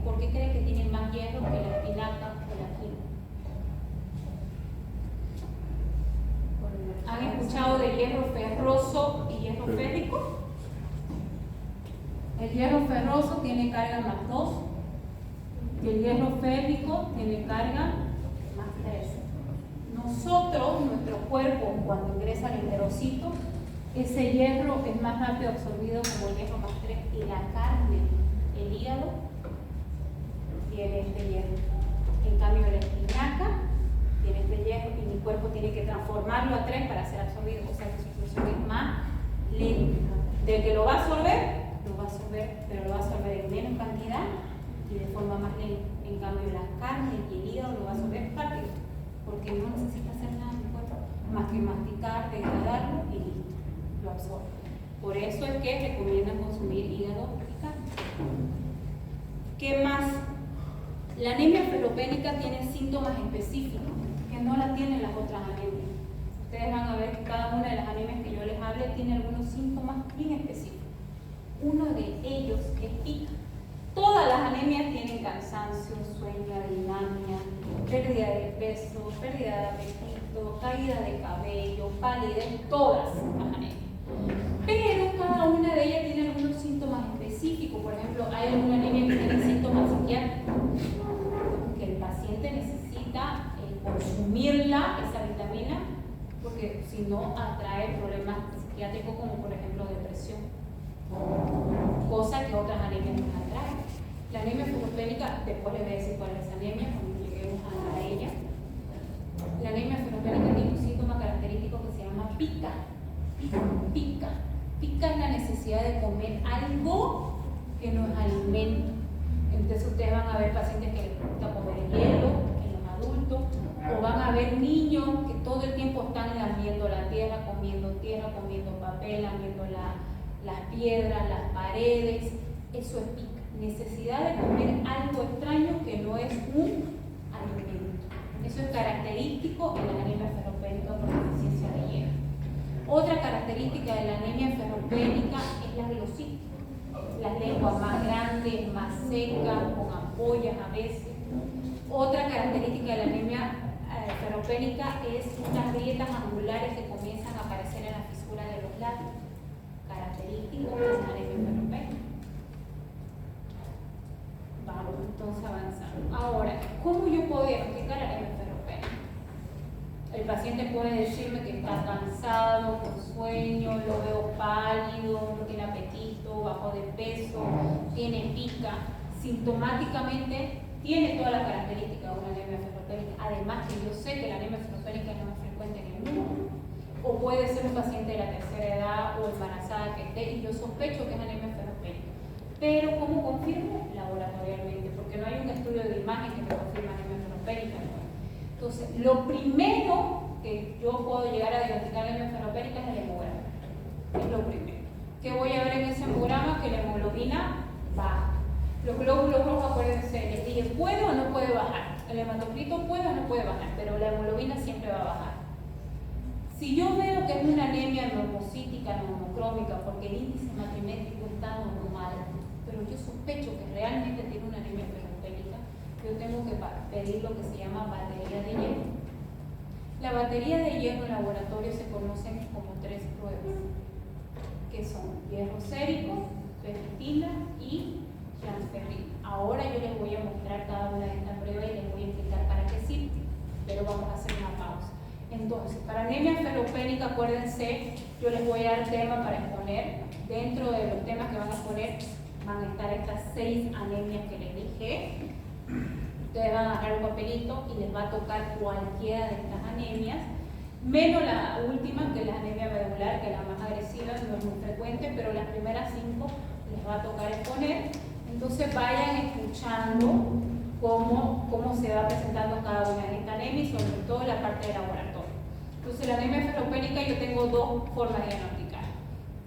¿Por qué creen que tienen más hierro que la espinaca o la quinoa? ¿Han escuchado de hierro ferroso y hierro férrico? El hierro ferroso tiene carga más 2 y el hierro férrico tiene carga más 3. Nosotros, nuestro cuerpo, cuando ingresa al enterocito, ese hierro es más rápido absorbido como el hierro más 3 y la carne, el hígado, tiene este hierro. En cambio, la espinaca tiene este hierro y mi cuerpo tiene que transformarlo a 3 para ser absorbido, o sea que su absorción es más lenta. De que lo va a absorber, pero lo va a absorber en menos cantidad y de forma más lenta. En cambio, la carne y el hígado lo va a absorber rápido, porque no necesita hacer nada en el cuerpo, más que masticar, degradarlo y listo, lo absorbe. Por eso es que recomiendan consumir hígado y carne. ¿Qué más? La anemia ferropénica tiene síntomas específicos que no la tienen las otras anemias. Ustedes van a ver que cada una de las anemias que yo les hable tiene algunos síntomas bien específicos. Uno de ellos es pica. Todas las anemias tienen cansancio, sueño, dinamia, pérdida de peso, pérdida de apetito, caída de cabello, palidez, todas las anemias. Pero cada una de ellas tiene algunos síntomas específicos. Por ejemplo, hay alguna anemia que tiene síntomas psiquiátricos, que el paciente necesita consumirla, esa vitamina, porque si no atrae problemas psiquiátricos como por ejemplo depresión, cosa que otras anemias no atraen. La anemia ferropénica, después les voy a decir cuál es la anemia cuando lleguemos a ella. La anemia ferropénica tiene un síntoma característico que se llama pica. Pica es la necesidad de comer algo que no es alimento. Entonces ustedes van a ver pacientes que les gusta comer hielo en los adultos, o van a ver niños que todo el tiempo están lamiendo la tierra, comiendo papel, lamiendo las piedras, las paredes. Eso es pica. necesidad de comer algo extraño que no es un alimento. Eso es característico en la anemia ferropénica por deficiencia de hierro. Otra característica de la anemia ferropénica es la glositis. Las lenguas más grandes, más secas, con ampollas a veces. Otra característica de la anemia ferropénica es unas grietas angulares que comienzan a aparecer en la fisura de los labios. Característico de la anemia ferropénica. Vamos entonces avanzando. Ahora, ¿cómo yo puedo diagnosticar anemia ferropénica? El paciente puede decirme que está cansado, con sueño, lo veo pálido, no tiene apetito, bajo de peso, tiene pica. Sintomáticamente tiene todas las características de una anemia ferropénica. Además que yo sé que la anemia ferropénica no es frecuente en el mundo. O puede ser un paciente de la tercera edad o embarazada que esté y yo sospecho que es anemia ferropénica. Pero ¿cómo confirmo? Laboratorialmente, porque no hay un estudio de imagen que me confirme anemia ferropénica. Entonces, lo primero que yo puedo llegar a diagnosticar la anemia ferropénica es el hemograma. Es lo primero. ¿Qué voy a ver en ese hemograma? Que la hemoglobina baja. Los glóbulos rojos, acuérdense, les dije, ¿puede o no puede bajar? El hematocrito puede o no puede bajar, pero la hemoglobina siempre va a bajar. Si yo veo que es una anemia normocítica, normocrómica, porque el índice matrimétrico está normal, pero yo sospecho que realmente tiene una anemia ferropénica, yo tengo que pedir lo que se llama batería de hierro. La batería de hierro en laboratorio se conocen como 3 pruebas, que son hierro sérico, ferritina y transferrina. Ahora yo les voy a mostrar cada una de estas pruebas y les voy a explicar para qué sirve, pero vamos a hacer una pausa. Entonces, para anemia ferropénica, acuérdense, yo les voy a dar tema para exponer. Dentro de los temas que van a exponer van a estar estas 6 anemias que les dije. Ustedes van a agarrar un papelito y les va a tocar cualquiera de estas anemias, menos la última, que es la anemia medular, que es la más agresiva, no es muy frecuente, pero las primeras 5 les va a tocar exponer. Entonces vayan escuchando cómo se va presentando cada una de estas anemias y sobre todo la parte de laboratorio. Entonces la anemia ferropénica yo tengo 2 formas de diagnosticar,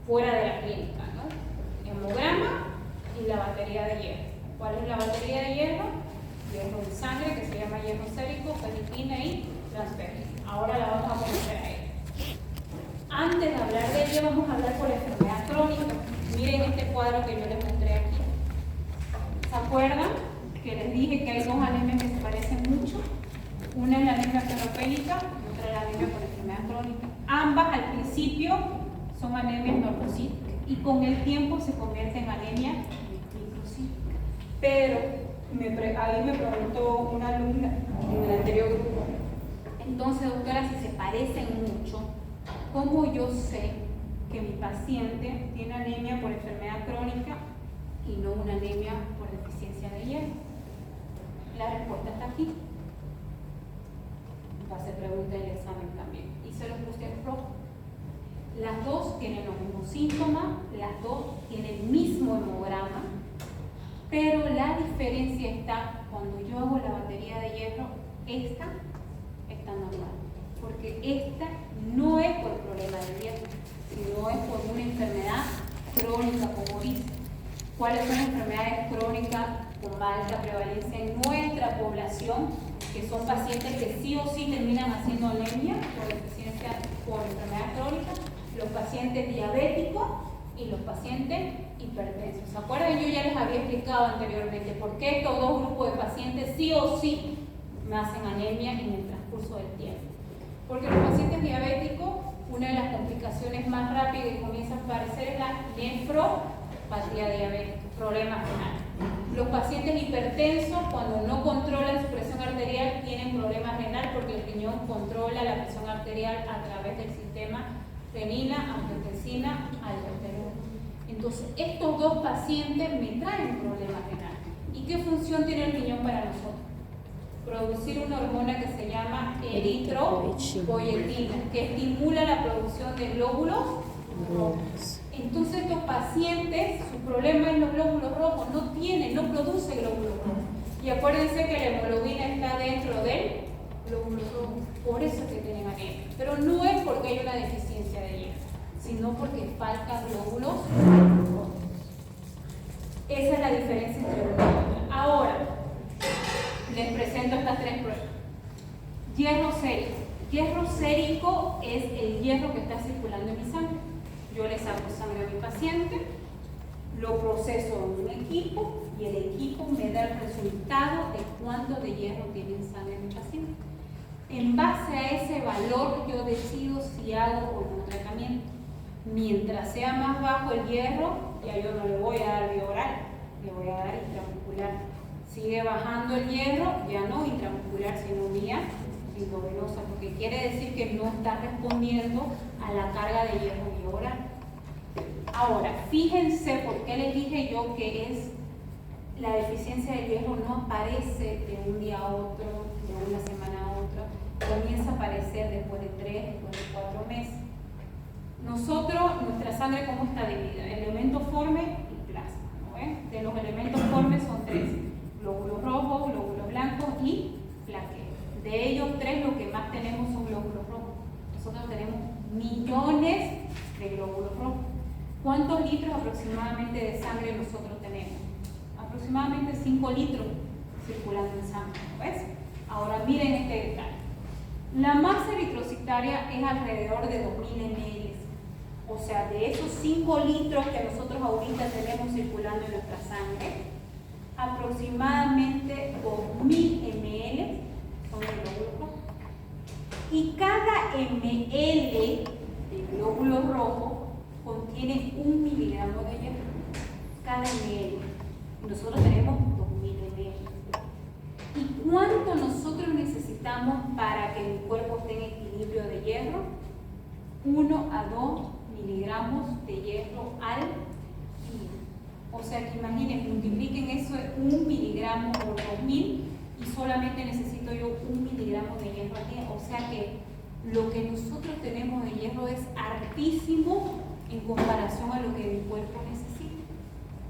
fuera de la clínica, ¿no? Hemograma y la batería de hierro. ¿Cuál es la batería de hierro? Hierro de sangre, que se llama hierro sérico, ferritina y transferrina. Ahora la vamos a conocer a ella. Antes de hablar de ella, vamos a hablar por la enfermedad crónica. Miren este cuadro que yo les mostré aquí. ¿Se acuerdan que les dije que hay 2 anemias que se parecen mucho? Una es la anemia ferropénica y otra es la anemia por enfermedad crónica. Ambas al principio son anemias normocíticas y con el tiempo se convierten en anemia microcítica. Pero ahí me preguntó una alumna en el anterior grupo, entonces doctora, si se parecen mucho, ¿cómo yo sé que mi paciente tiene anemia por enfermedad crónica y no una anemia por deficiencia de hierro? La respuesta está aquí. Va a ser pregunta del examen también. Y se los puse en rojo. Las 2 tienen los mismos síntomas, las 2 tienen el mismo hemograma, pero la diferencia está cuando yo hago la batería de hierro, esta está normal, porque esta no es por problema de hierro, sino es por una enfermedad crónica, como dice. ¿Cuáles son las enfermedades crónicas con alta prevalencia en nuestra población? Que son pacientes que sí o sí terminan haciendo anemia por deficiencia por enfermedad crónica, los pacientes diabéticos y los pacientes hipertensos. ¿Se acuerdan? Yo ya les había explicado anteriormente por qué estos 2 grupos de pacientes sí o sí me hacen anemia en el transcurso del tiempo. Porque los pacientes diabéticos, una de las complicaciones más rápidas que comienza a aparecer es la nefropatía diabética, problemas renales. Los pacientes hipertensos, cuando no controlan su presión arterial, tienen problemas renal porque el riñón controla la presión arterial a través del sistema renina, angiotensina, aldosterona. Entonces, estos 2 pacientes me traen problemas renales. ¿Y qué función tiene el riñón para nosotros? Producir una hormona que se llama eritropoyetina, que estimula la producción de glóbulos rojos. Entonces estos pacientes, su problema es los glóbulos rojos, no produce glóbulos rojos. Y acuérdense que la hemoglobina está dentro del glóbulo rojo, por eso es que tienen anemia. Pero no es porque hay una deficiencia de hierro, sino porque faltan glóbulos rojos. Esa es la diferencia entre una y otra. Ahora, les presento estas tres pruebas. Hierro sérico. Hierro sérico es el hierro que está circulando en mi sangre. Yo le saco sangre a mi paciente, lo proceso en un equipo y el equipo me da el resultado de cuánto de hierro tiene en sangre mi paciente. En base a ese valor yo decido si hago o no tratamiento. Mientras sea más bajo el hierro, ya yo no le voy a dar vía oral, le voy a dar intramuscular. Sigue bajando el hierro, ya no intramuscular, sino vía endovenosa, porque quiere decir que no está respondiendo a la carga de hierro vía oral. Ahora, fíjense por qué les dije yo que es la deficiencia de hierro no aparece de un día a otro, de una semana a otra, comienza a aparecer después de 3, después de 4 meses. Nosotros, nuestra sangre, ¿cómo está dividida? Elementos formes y plasma, ¿no ven? De los elementos formes son 3, glóbulos rojos, glóbulos blancos y plaquetas. De ellos 3 lo que más tenemos son glóbulos rojos. Nosotros tenemos millones de glóbulos rojos. ¿Cuántos litros aproximadamente de sangre nosotros tenemos? Aproximadamente 5 litros circulando en sangre, ¿no ves? Ahora miren este detalle. La masa eritrocitaria es alrededor de 2000 ml. O sea, de esos 5 litros que nosotros ahorita tenemos circulando en nuestra sangre, aproximadamente 2000 ml son de glóbulos rojos. Y cada ml de glóbulo rojo contiene 1 miligramo de hierro. Cada ml. Nosotros tenemos 2000 ml. ¿Y cuánto nosotros necesitamos para que el cuerpo esté en equilibrio de hierro? 1 a 2 miligramos de hierro al día. O sea que imaginen, multipliquen eso de 1 miligramo por 2000 y solamente necesito yo 1 miligramo de hierro al día. O sea que lo que nosotros tenemos de hierro es hartísimo en comparación a lo que mi cuerpo necesita.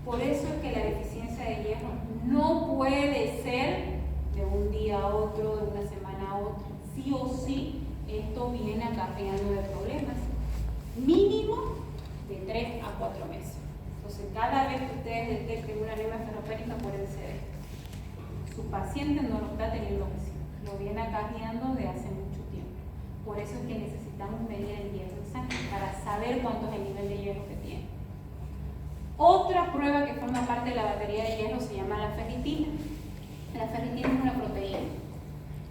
Por eso es que la deficiencia de hierro no puede ser de un día a otro, de una semana a otra. Sí o sí, esto viene acarreando de problemas. Mínimo de 3 a 4 meses. Entonces, cada vez que ustedes detecten una anemia ferropénica, acuérdense de esto. Su paciente no lo está teniendo recién, lo viene acarreando de hace mucho tiempo. Por eso es que necesitamos medir el hierro en sangre para saber cuánto es el nivel de hierro que tiene. Otra prueba que forma parte de la batería de hierro se llama la ferritina. La ferritina es una proteína.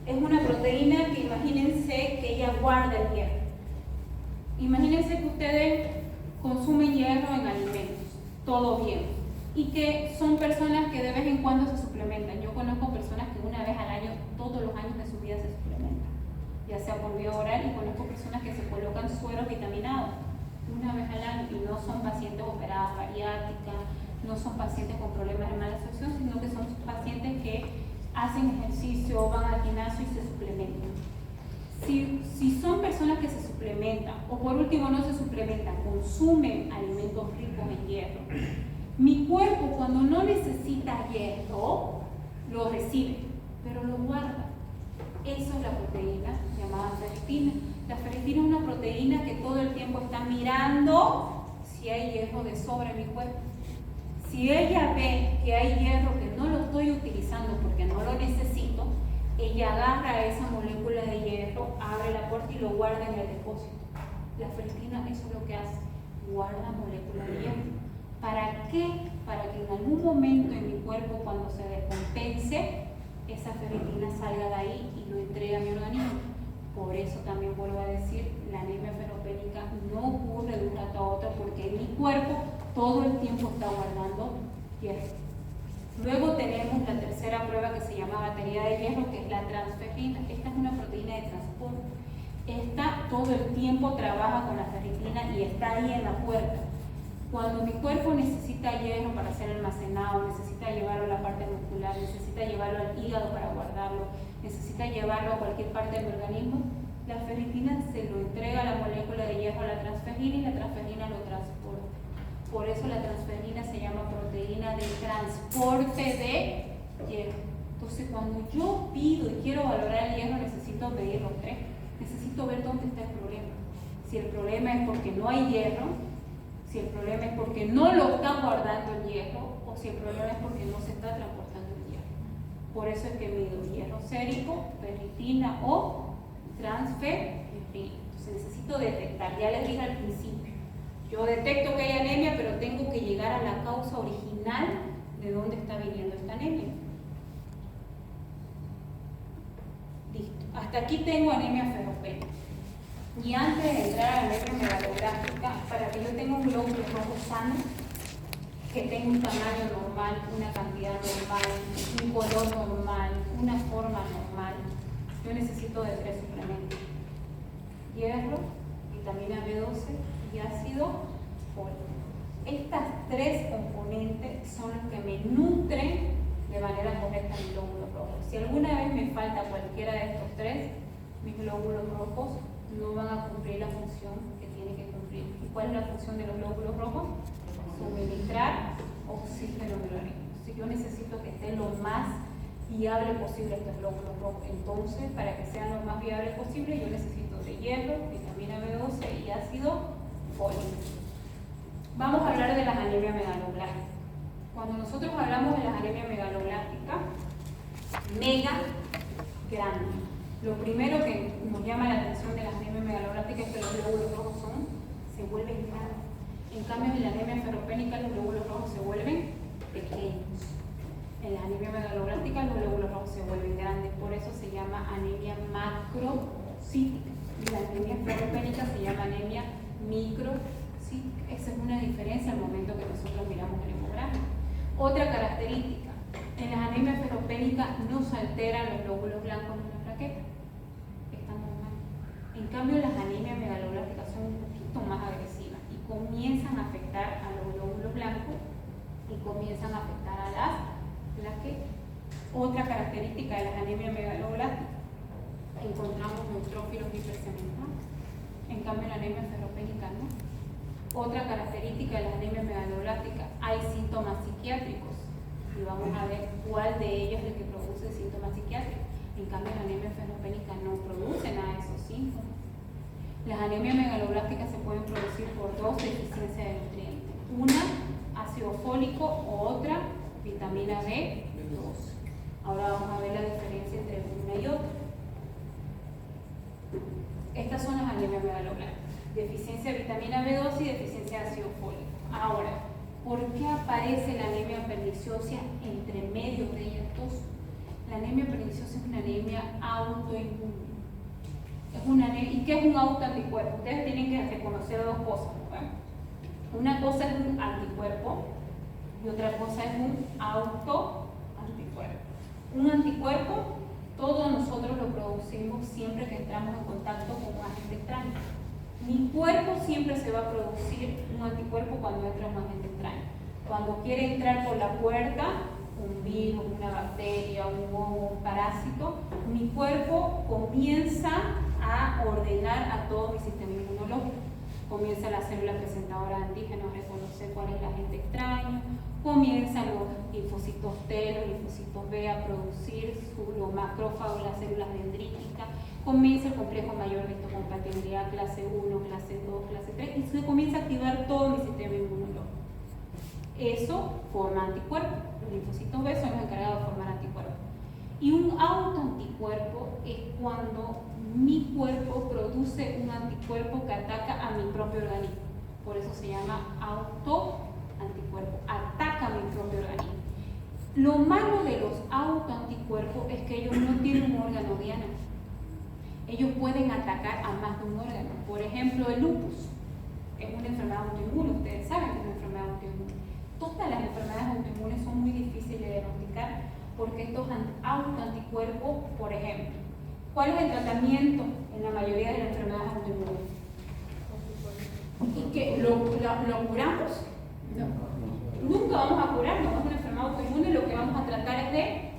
Es una proteína que imagínense que ella guarda el hierro. Imagínense que ustedes consumen hierro en alimentos, todo bien, y que son personas que de vez en cuando se suplementan. Yo conozco personas que una vez al año, todos los años de su vida se suplementan, ya sea por vía oral, y conozco personas que se colocan sueros vitaminados una vez al año y no son pacientes operadas bariátricas, no son pacientes con problemas de mala absorción, sino que son pacientes que hacen ejercicio, van al gimnasio y se suplementan. Si son personas que se suplementan, o por último no se suplementan, consumen alimentos ricos en hierro, mi cuerpo cuando no necesita hierro, lo recibe, pero lo guarda. Eso es la proteína llamada ferritina. La ferritina es una proteína que todo el tiempo está mirando si hay hierro de sobra en mi cuerpo. Si ella ve que hay hierro que no lo estoy utilizando porque no lo necesito, ella agarra esa molécula de hierro, abre la puerta y lo guarda en el depósito. La ferritina eso es lo que hace, guarda molécula de hierro. ¿Para qué? Para que en algún momento en mi cuerpo, cuando se descompense, esa ferritina salga de ahí y lo entregue a mi organismo. Por eso también vuelvo a decir, la anemia ferropénica no ocurre de un rato a otro porque mi cuerpo todo el tiempo está guardando hierro. Luego tenemos la tercera prueba que se llama batería de hierro, que es la transferrina. Esta es una proteína de transporte. Esta todo el tiempo trabaja con la ferritina y está ahí en la puerta. Cuando mi cuerpo necesita hierro para ser almacenado, necesita llevarlo a la parte muscular, necesita llevarlo al hígado para guardarlo, necesita llevarlo a cualquier parte del organismo, la ferritina se lo entrega a la molécula de hierro a la transferrina y la transferrina lo transporta. Por eso la transferrina se llama proteína de transporte de hierro. Entonces, cuando yo pido y quiero valorar el hierro, necesito medir los 3. Necesito ver dónde está el problema. Si el problema es porque no hay hierro, si el problema es porque no lo está guardando el hierro, o si el problema es porque no se está transportando el hierro. Por eso es que mido hierro sérico, ferritina o transferrina. Entonces necesito detectar, ya les dije al principio, yo detecto que hay anemia, pero tengo que llegar a la causa original de dónde está viniendo esta anemia. Listo, hasta aquí tengo anemia ferropénica. Y antes de entrar a la anemia megalográfica, para que yo tenga un glóbulo rojo sano, que tenga un tamaño normal, una cantidad normal, un color normal, una forma normal, yo necesito de 3 suplementos: hierro, vitamina B12 y ácido fólico. Estas 3 componentes son las que me nutren de manera correcta mi glóbulo rojo. Si alguna vez me falta cualquiera de estos 3, mis glóbulos rojos no van a cumplir la función que tienen que cumplir. ¿Y cuál es la función de los glóbulos rojos? Suministrar oxígeno en el organismo. Si yo necesito que esté lo más viable posible estos glóbulos rojos, entonces para que sean lo más viable posible yo necesito de hierro, vitamina B12 y ácido fólico. Vamos a hablar de las anemias megaloblásticas. Cuando nosotros hablamos de las anemias megaloblásticas, mega, grande, lo primero que nos llama la atención de las anemias megaloblásticas es que los glóbulos rojos se vuelven grandes. En cambio, en la anemia ferropénica los glóbulos rojos se vuelven pequeños. En la anemia megaloblástica los glóbulos rojos se vuelven grandes, por eso se llama anemia macrocítica. Y la anemia ferropénica se llama anemia microcítica. Esa es una diferencia al momento que nosotros miramos el hemograma. Otra característica, en las anemias ferropénicas no se alteran los glóbulos blancos en la plaqueta, están normales. En cambio, las anemias megaloblásticas son un poquito más agresivas y comienzan a afectar a los glóbulos blancos y comienzan a afectar a las plaquetas. Otra característica de las anemias megaloblásticas, encontramos neutrófilos hipercementados. En cambio, en la anemia ferropénica no. Otra característica de las anemias megaloblásticas, hay síntomas psiquiátricos y vamos a ver cuál de ellos es el que produce síntomas psiquiátricos. En cambio, la anemia ferropénica no produce nada de esos síntomas. Las anemias megaloblásticas se pueden producir por 2 deficiencias de nutrientes: una, ácido fólico, o otra, vitamina B12. Ahora vamos a ver la diferencia entre una y otra. Estas son las anemias megaloblásticas: deficiencia de vitamina B12 y deficiencia de ácido fólico. Ahora, ¿por qué aparece la anemia perniciosa entre medio de ellas dos? La anemia perniciosa es una anemia autoinmune. ¿Y qué es un autoanticuerpo? Ustedes tienen que reconocer 2 cosas, ¿no? Una cosa es un anticuerpo y otra cosa es un autoanticuerpo. Un anticuerpo, todos nosotros lo producimos siempre que entramos en contacto con un agente extraño. Mi cuerpo siempre se va a producir un anticuerpo cuando entra un agente extraño. Cuando quiere entrar por la puerta un virus, una bacteria, un hongo, un parásito, mi cuerpo comienza a ordenar a todo mi sistema inmunológico. Comienza la célula presentadora de antígenos a reconocer cuál es el agente extraño, comienzan los linfocitos T, los linfocitos B a producir los macrófagos, las células dendríticas, comienza el complejo mayor de histocompatibilidad clase 1, clase 2, clase 3 y se comienza a activar todo mi sistema inmunológico. Eso forma anticuerpos. Los linfocitos B son los encargados de formar anticuerpos. Y un autoanticuerpo es cuando mi cuerpo produce un anticuerpo que ataca a mi propio organismo. Por eso se llama autoanticuerpo. Ataca a mi propio organismo. Lo malo de los autoanticuerpos es que ellos no tienen un órgano diana. Ellos pueden atacar a más de un órgano. Por ejemplo, el lupus es una enfermedad autoinmune. Ustedes saben que es una enfermedad autoinmune. Todas las enfermedades autoinmunes son muy difíciles de diagnosticar porque estos autoanticuerpos, por ejemplo, ¿cuál es el tratamiento en la mayoría de las enfermedades autoinmunes? ¿Y que lo curamos? No. Nunca vamos a curarnos. Es una enfermedad autoinmune, lo que vamos a tratar es de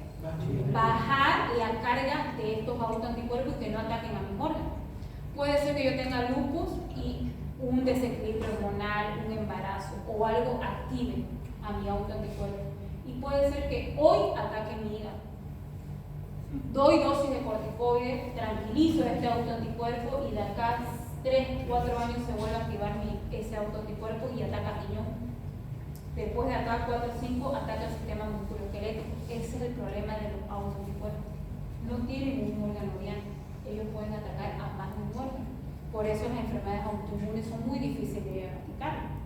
bajar la carga de estos autoanticuerpos y que no ataquen a mis órganos. Puede ser que yo tenga lupus y un desequilibrio hormonal, un embarazo o algo active a mi autoanticuerpo. Y puede ser que hoy ataque mi hígado. Doy dosis de corticoides, tranquilizo este autoanticuerpo y de acá 3-4 años se vuelve a activar ese autoanticuerpo y ataca riñón. Después de acá 4 o 5 ataca el sistema musculoesquelético. Ese es el problema de los autoanticuerpos. No tienen un órgano bien. Ellos pueden atacar a más de un órgano. Por eso las enfermedades autoinmunes son muy difíciles de diagnosticar.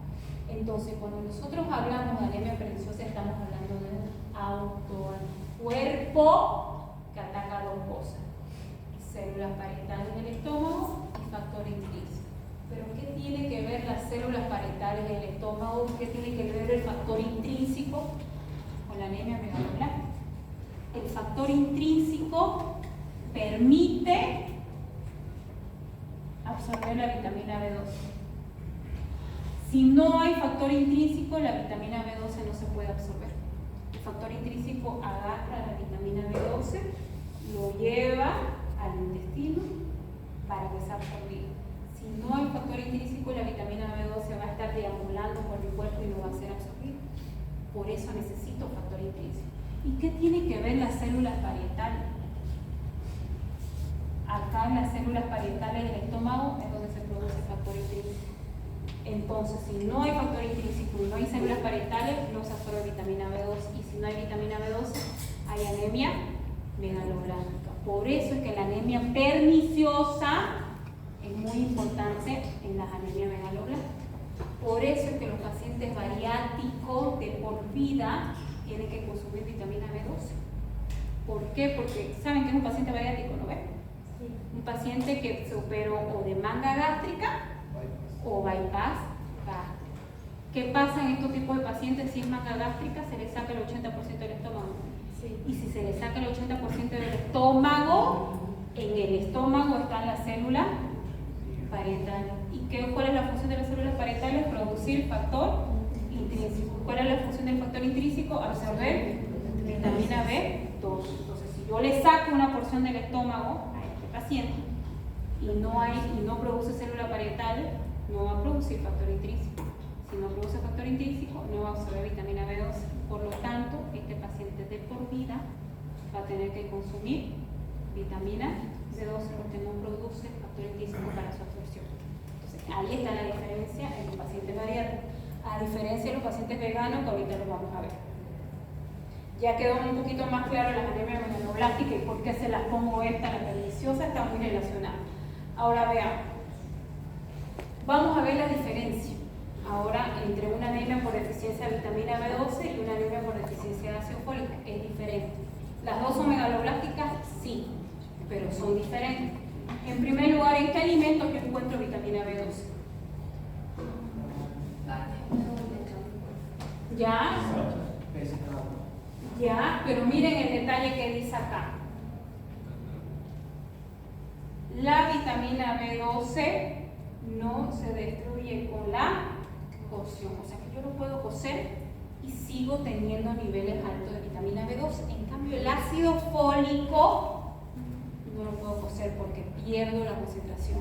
Entonces, cuando nosotros hablamos de anemia perniciosa, estamos hablando de un autoanticuerpo que ataca dos cosas: células parietales del estómago y factor intrínseco. Pero ¿qué tiene que ver las células parietales del estómago? ¿Qué tiene que ver el factor intrínseco con la anemia megaloblástica? El factor intrínseco permite absorber la vitamina B12. Si no hay factor intrínseco, la vitamina B12 no se puede absorber. El factor intrínseco agarra la vitamina B12, lo lleva al intestino para que sea absorbida. Si no hay factor intrínseco, la vitamina B12 va a estar deambulando por el cuerpo y no va a ser absorbida. Por eso necesito factor intrínseco. ¿Y qué tiene que ver las células parietales? Acá en las células parietales del estómago es donde se produce factor intrínseco. Entonces, si no hay factor intrínseco y no hay células parietales, no se absorbe vitamina B2. Y si no hay vitamina B12, hay anemia megaloblástica. Por eso es que la anemia perniciosa es muy importante en las anemias megaloblásticas. Por eso es que los pacientes bariátricos de por vida tienen que consumir vitamina B12. ¿Por qué? Porque saben que es un paciente bariátrico, ¿no ven? Sí. Un paciente que se operó o de manga gástrica o bypass gástrico. ¿Qué pasa en estos tipos de pacientes? Si es manga gástrica, se le saca el 80% del estómago. Sí. Y si se le saca el 80% del estómago, en el estómago están las células parietales. ¿Y cuál es la función de las células parietales? Producir factor intrínseco. ¿Cuál es la función del factor intrínseco? Absorber vitamina B2. Entonces, si yo le saco una porción del estómago a este paciente y no produce célula parietal, no va a producir factor intrínseco. Si no produce factor intrínseco, no va a absorber vitamina B12. Por lo tanto, este paciente de por vida va a tener que consumir vitamina B12 porque no produce factor intrínseco para su absorción. Entonces, ahí está la diferencia en los pacientes bariátricos. A diferencia de los pacientes veganos, que ahorita lo vamos a ver. Ya quedó un poquito más claro las anemias megaloblásticas y por qué se las pongo esta, la perniciosa, está muy relacionada. Ahora veamos. Vamos a ver la diferencia ahora entre una anemia por deficiencia de vitamina B12 y una anemia por deficiencia de ácido fólico. Es diferente. ¿Las dos son megaloblásticas? Sí, pero son diferentes. En primer lugar, ¿en qué alimentos yo encuentro vitamina B12? ¿Ya? Ya, pero miren el detalle que dice acá. La vitamina B12 no se destruye con la cocción. O sea que yo lo puedo cocer y sigo teniendo niveles altos de vitamina B12. En cambio, el ácido fólico no lo puedo cocer porque pierdo la concentración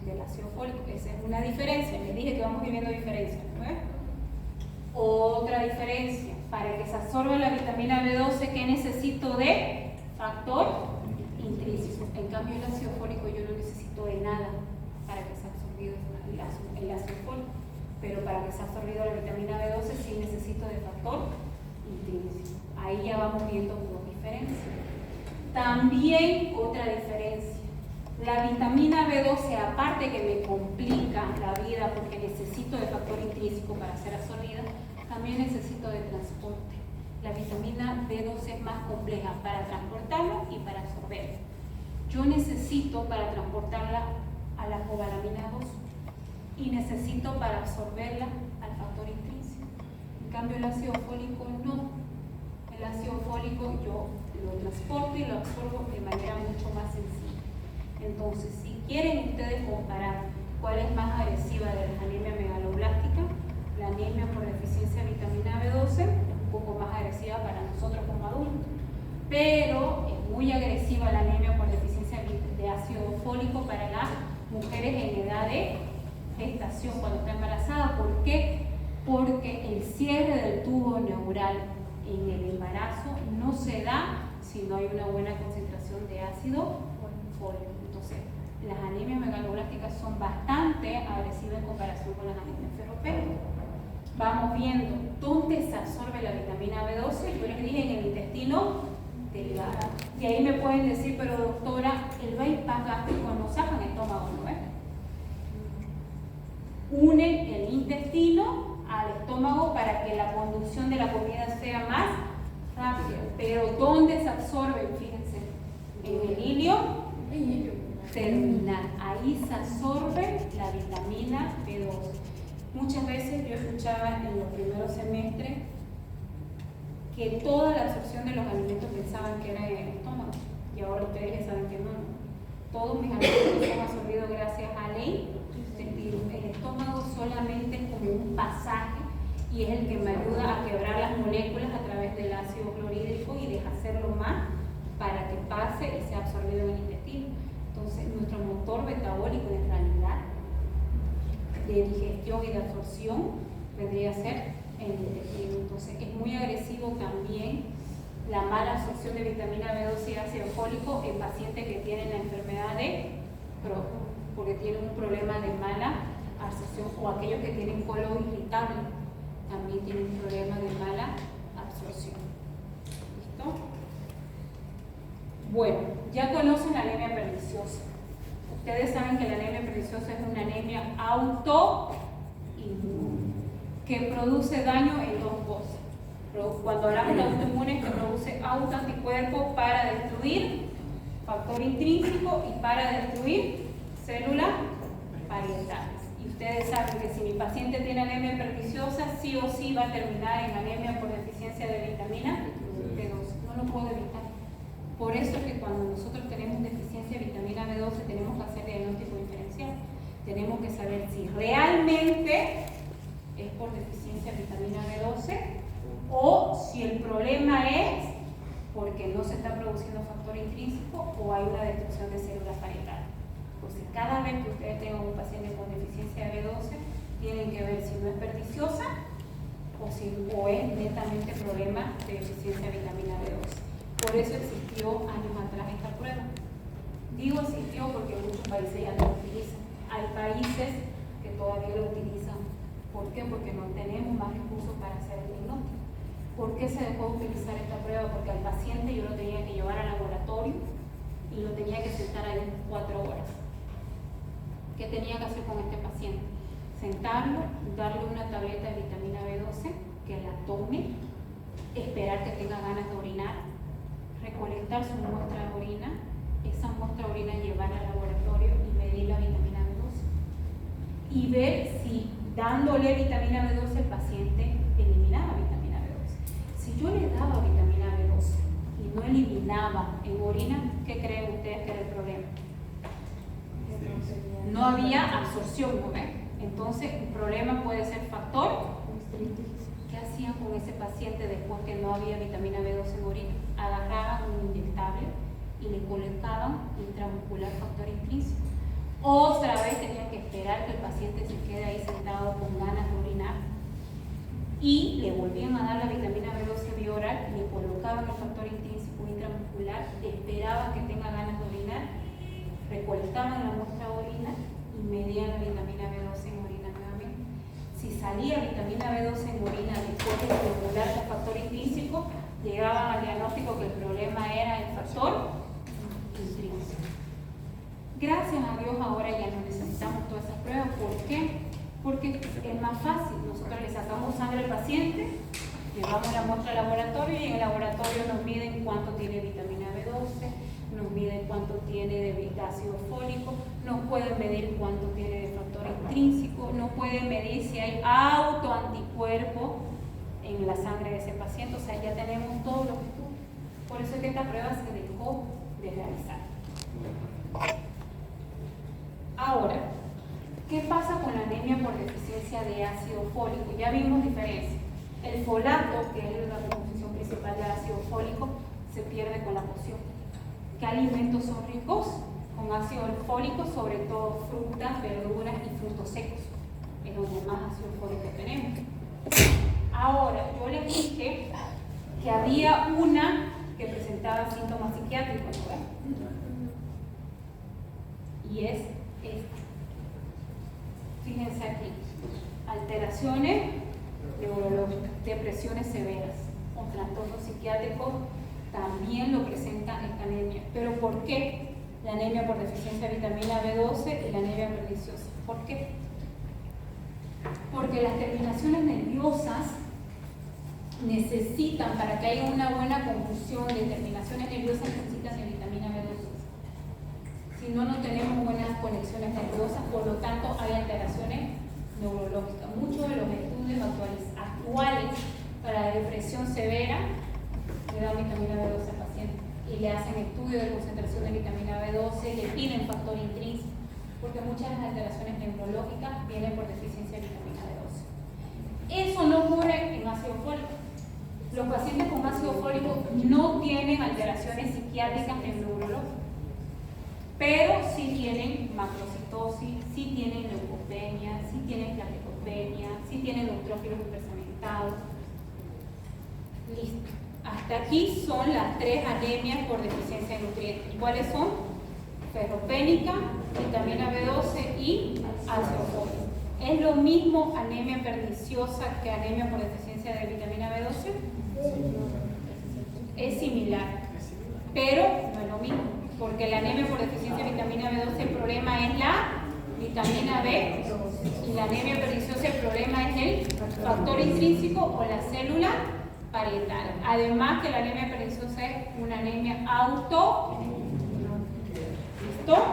del ácido fólico. Esa es una diferencia. Les dije que vamos viviendo diferencias, ¿no es? Otra diferencia, para que se absorba la vitamina B12, ¿qué necesito de? Factor intrínseco. En cambio, el ácido fólico yo no necesito de nada para que sea absorbido el ácido fólico. Pero para que sea absorbido la vitamina B12 sí necesito de factor intrínseco. Ahí ya vamos viendo dos diferencias. También otra diferencia. La vitamina B12, aparte que me complica la vida porque necesito de factor intrínseco para ser absorbida, también necesito de transporte. La vitamina B12 es más compleja para transportarla y para absorberla. Yo necesito para transportarla a la cobalamina 2 y necesito para absorberla al factor intrínseco. En cambio, el ácido fólico no. El ácido fólico yo lo transporto y lo absorbo de manera mucho más sencilla. Entonces, si quieren ustedes comparar cuál es más agresiva de las anemias megaloblásticas, la anemia por deficiencia de vitamina B12 es un poco más agresiva para nosotros como adultos, pero es muy agresiva la anemia por deficiencia de ácido fólico para las mujeres en edad de gestación cuando está embarazada. ¿Por qué? Porque el cierre del tubo neural en el embarazo no se da si no hay una buena concentración de ácido fólico. Entonces, las anemias megaloblásticas son bastante agresivas en comparación con las anemias ferropénicas. vamos viendo dónde se absorbe la vitamina B12. Yo les dije en el intestino delgado. Y ahí me pueden decir, pero doctora, el bypass gástrico no saca en el estómago, ¿no ves? Une el intestino al estómago para que la conducción de la comida sea más rápida. Pero ¿dónde se absorbe? Fíjense, en el hilio terminal. Ahí se absorbe la vitamina B12. Muchas veces yo escuchaba en los primeros semestres que toda la absorción de los alimentos pensaban que era en el estómago. Y ahora ustedes ya saben que no. Todos mis alimentos son absorbidos gracias a ley. El estómago solamente es como un pasaje y es el que me ayuda a quebrar las moléculas a través del ácido clorhídrico y deshacerlo más para que pase y sea absorbido en el intestino. Entonces, nuestro motor metabólico en realidad de digestión y de absorción vendría a ser en el intestino. Entonces, es muy agresivo también la mala absorción de vitamina B12 y ácido fólico en pacientes que tienen la enfermedad de Crohn, porque tienen un problema de mala absorción, o aquellos que tienen colon irritable también tienen un problema de mala absorción. ¿Listo? Bueno, ya conocen la anemia perniciosa. Ustedes saben que la anemia perniciosa es una anemia autoinmune que produce daño en dos cosas. Cuando hablamos de autoinmune, es que produce autoanticuerpos para destruir factor intrínseco y para destruir células parietales. Y ustedes saben que si mi paciente tiene anemia perniciosa, sí o sí va a terminar en anemia por deficiencia de vitamina B12. No lo puedo evitar. Por eso es que cuando nosotros tenemos deficiencia de vitamina B12 tenemos que hacer diagnóstico diferencial. Tenemos que saber si realmente es por deficiencia de vitamina B12 o si el problema es porque no se está produciendo factor intrínseco o hay una destrucción de células parietales. Pues cada vez que ustedes tengan un paciente con deficiencia de B12, tienen que ver si no es perniciosa o es netamente problema de deficiencia de vitamina B12. Por eso existió años atrás esta prueba. Digo existió porque muchos países ya no lo utilizan. Hay países que todavía lo utilizan. ¿Por qué? Porque no tenemos más recursos para hacer el diagnóstico. ¿Por qué se dejó de utilizar esta prueba? Porque al paciente yo lo tenía que llevar al laboratorio y lo tenía que sentar ahí 4 horas. ¿Qué tenía que hacer con este paciente? Sentarlo, darle una tableta de vitamina B12, que la tome, esperar que tenga ganas de orinar, recolectar su muestra de orina, esa muestra de orina llevarla al laboratorio y medir la vitamina B12 y ver si dándole vitamina B12 el paciente eliminaba vitamina B12. Si yo le daba vitamina B12 y no eliminaba en orina, ¿qué creen ustedes que era el problema? No había absorción, ¿no ven? Entonces el problema puede ser factor. ¿Qué hacían con ese paciente después que no había vitamina B12 en orina? Agarraban un inyectable y le colocaban intramuscular factor intrínseco. Otra vez tenían que esperar que el paciente se quede ahí sentado con ganas de orinar y le volvían a dar la vitamina B12 vía oral, le colocaban el factor intrínseco intramuscular, esperaban que tenga ganas de orinar, recolectaban la muestra de orina y medían la vitamina B12 en orina nuevamente. Si salía vitamina B12 en orina después de estimular el factor intrínseco, llegaban al diagnóstico que el problema era el factor intrínseco. Gracias a Dios ahora ya no necesitamos todas esas pruebas. ¿Por qué? Porque es más fácil. Nosotros le sacamos sangre al paciente, llevamos la muestra al laboratorio y en el laboratorio nos miden cuánto tiene vitamina B12, nos miden cuánto tiene de ácido fólico, nos pueden medir cuánto tiene de factor intrínseco, nos pueden medir si hay autoanticuerpo en la sangre de ese paciente. O sea, ya tenemos todos los estudios. Por eso es que esta prueba se dejó de realizar. Ahora, ¿qué pasa con la anemia por deficiencia de ácido fólico? Ya vimos diferencia. El folato, que es la composición principal del ácido fólico, se pierde con la cocción. ¿Qué alimentos son ricos con ácido fólico? Sobre todo frutas, verduras y frutos secos. Es donde más ácido fólico tenemos. Ahora, yo les dije que había una que presentaba síntomas psiquiátricos, ¿no? Y es esta. Fíjense aquí, alteraciones neurológicas, depresiones severas o trastornos psiquiátricos también lo presentan esta anemia. ¿Pero por qué la anemia por deficiencia de vitamina B12 y la anemia perniciosa? ¿Por qué? Porque las terminaciones nerviosas necesitan, para que haya una buena confusión de terminaciones nerviosas, necesitan de vitamina B12. Si no, no tenemos buenas conexiones nerviosas, por lo tanto hay alteraciones neurológicas. Muchos de los estudios actuales para la depresión severa le dan vitamina B12 al paciente y le hacen estudios de concentración de vitamina B12, le piden factor intrínseco, porque muchas de las alteraciones neurológicas vienen por deficiencia de vitamina B12. Eso no ocurre en ácido fólico. Los pacientes con ácido fólico no tienen alteraciones psiquiátricas ni neurológicas, pero sí tienen macrocitosis, sí tienen leucopenia, sí tienen plaquetopenia, sí tienen neutrófilos hipercementados. Listo. Hasta aquí son las 3 anemias por deficiencia de nutrientes. ¿Cuáles son? Ferropénica, vitamina B12 y ácido fólico. ¿Es lo mismo anemia perniciosa que anemia por deficiencia de vitamina B12? Es similar, pero no es lo mismo, porque la anemia por deficiencia de vitamina B12 el problema es la vitamina B y la anemia perniciosa el problema es el factor intrínseco o la célula parietal. Además que la anemia perniciosa es una anemia auto. ¿Listo?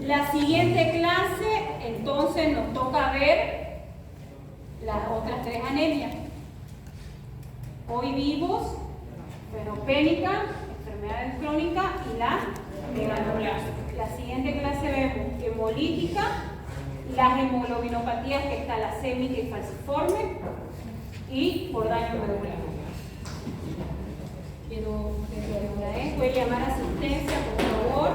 La siguiente clase entonces nos toca ver las otras 3 anemias. Hoy vimos ferropénica, enfermedad crónica y la megaloblastia. La siguiente clase vemos hemolítica, las hemoglobinopatías, que está la sémica y falciforme, y por daño medular. Quiero que voy a llamar asistencia, por favor.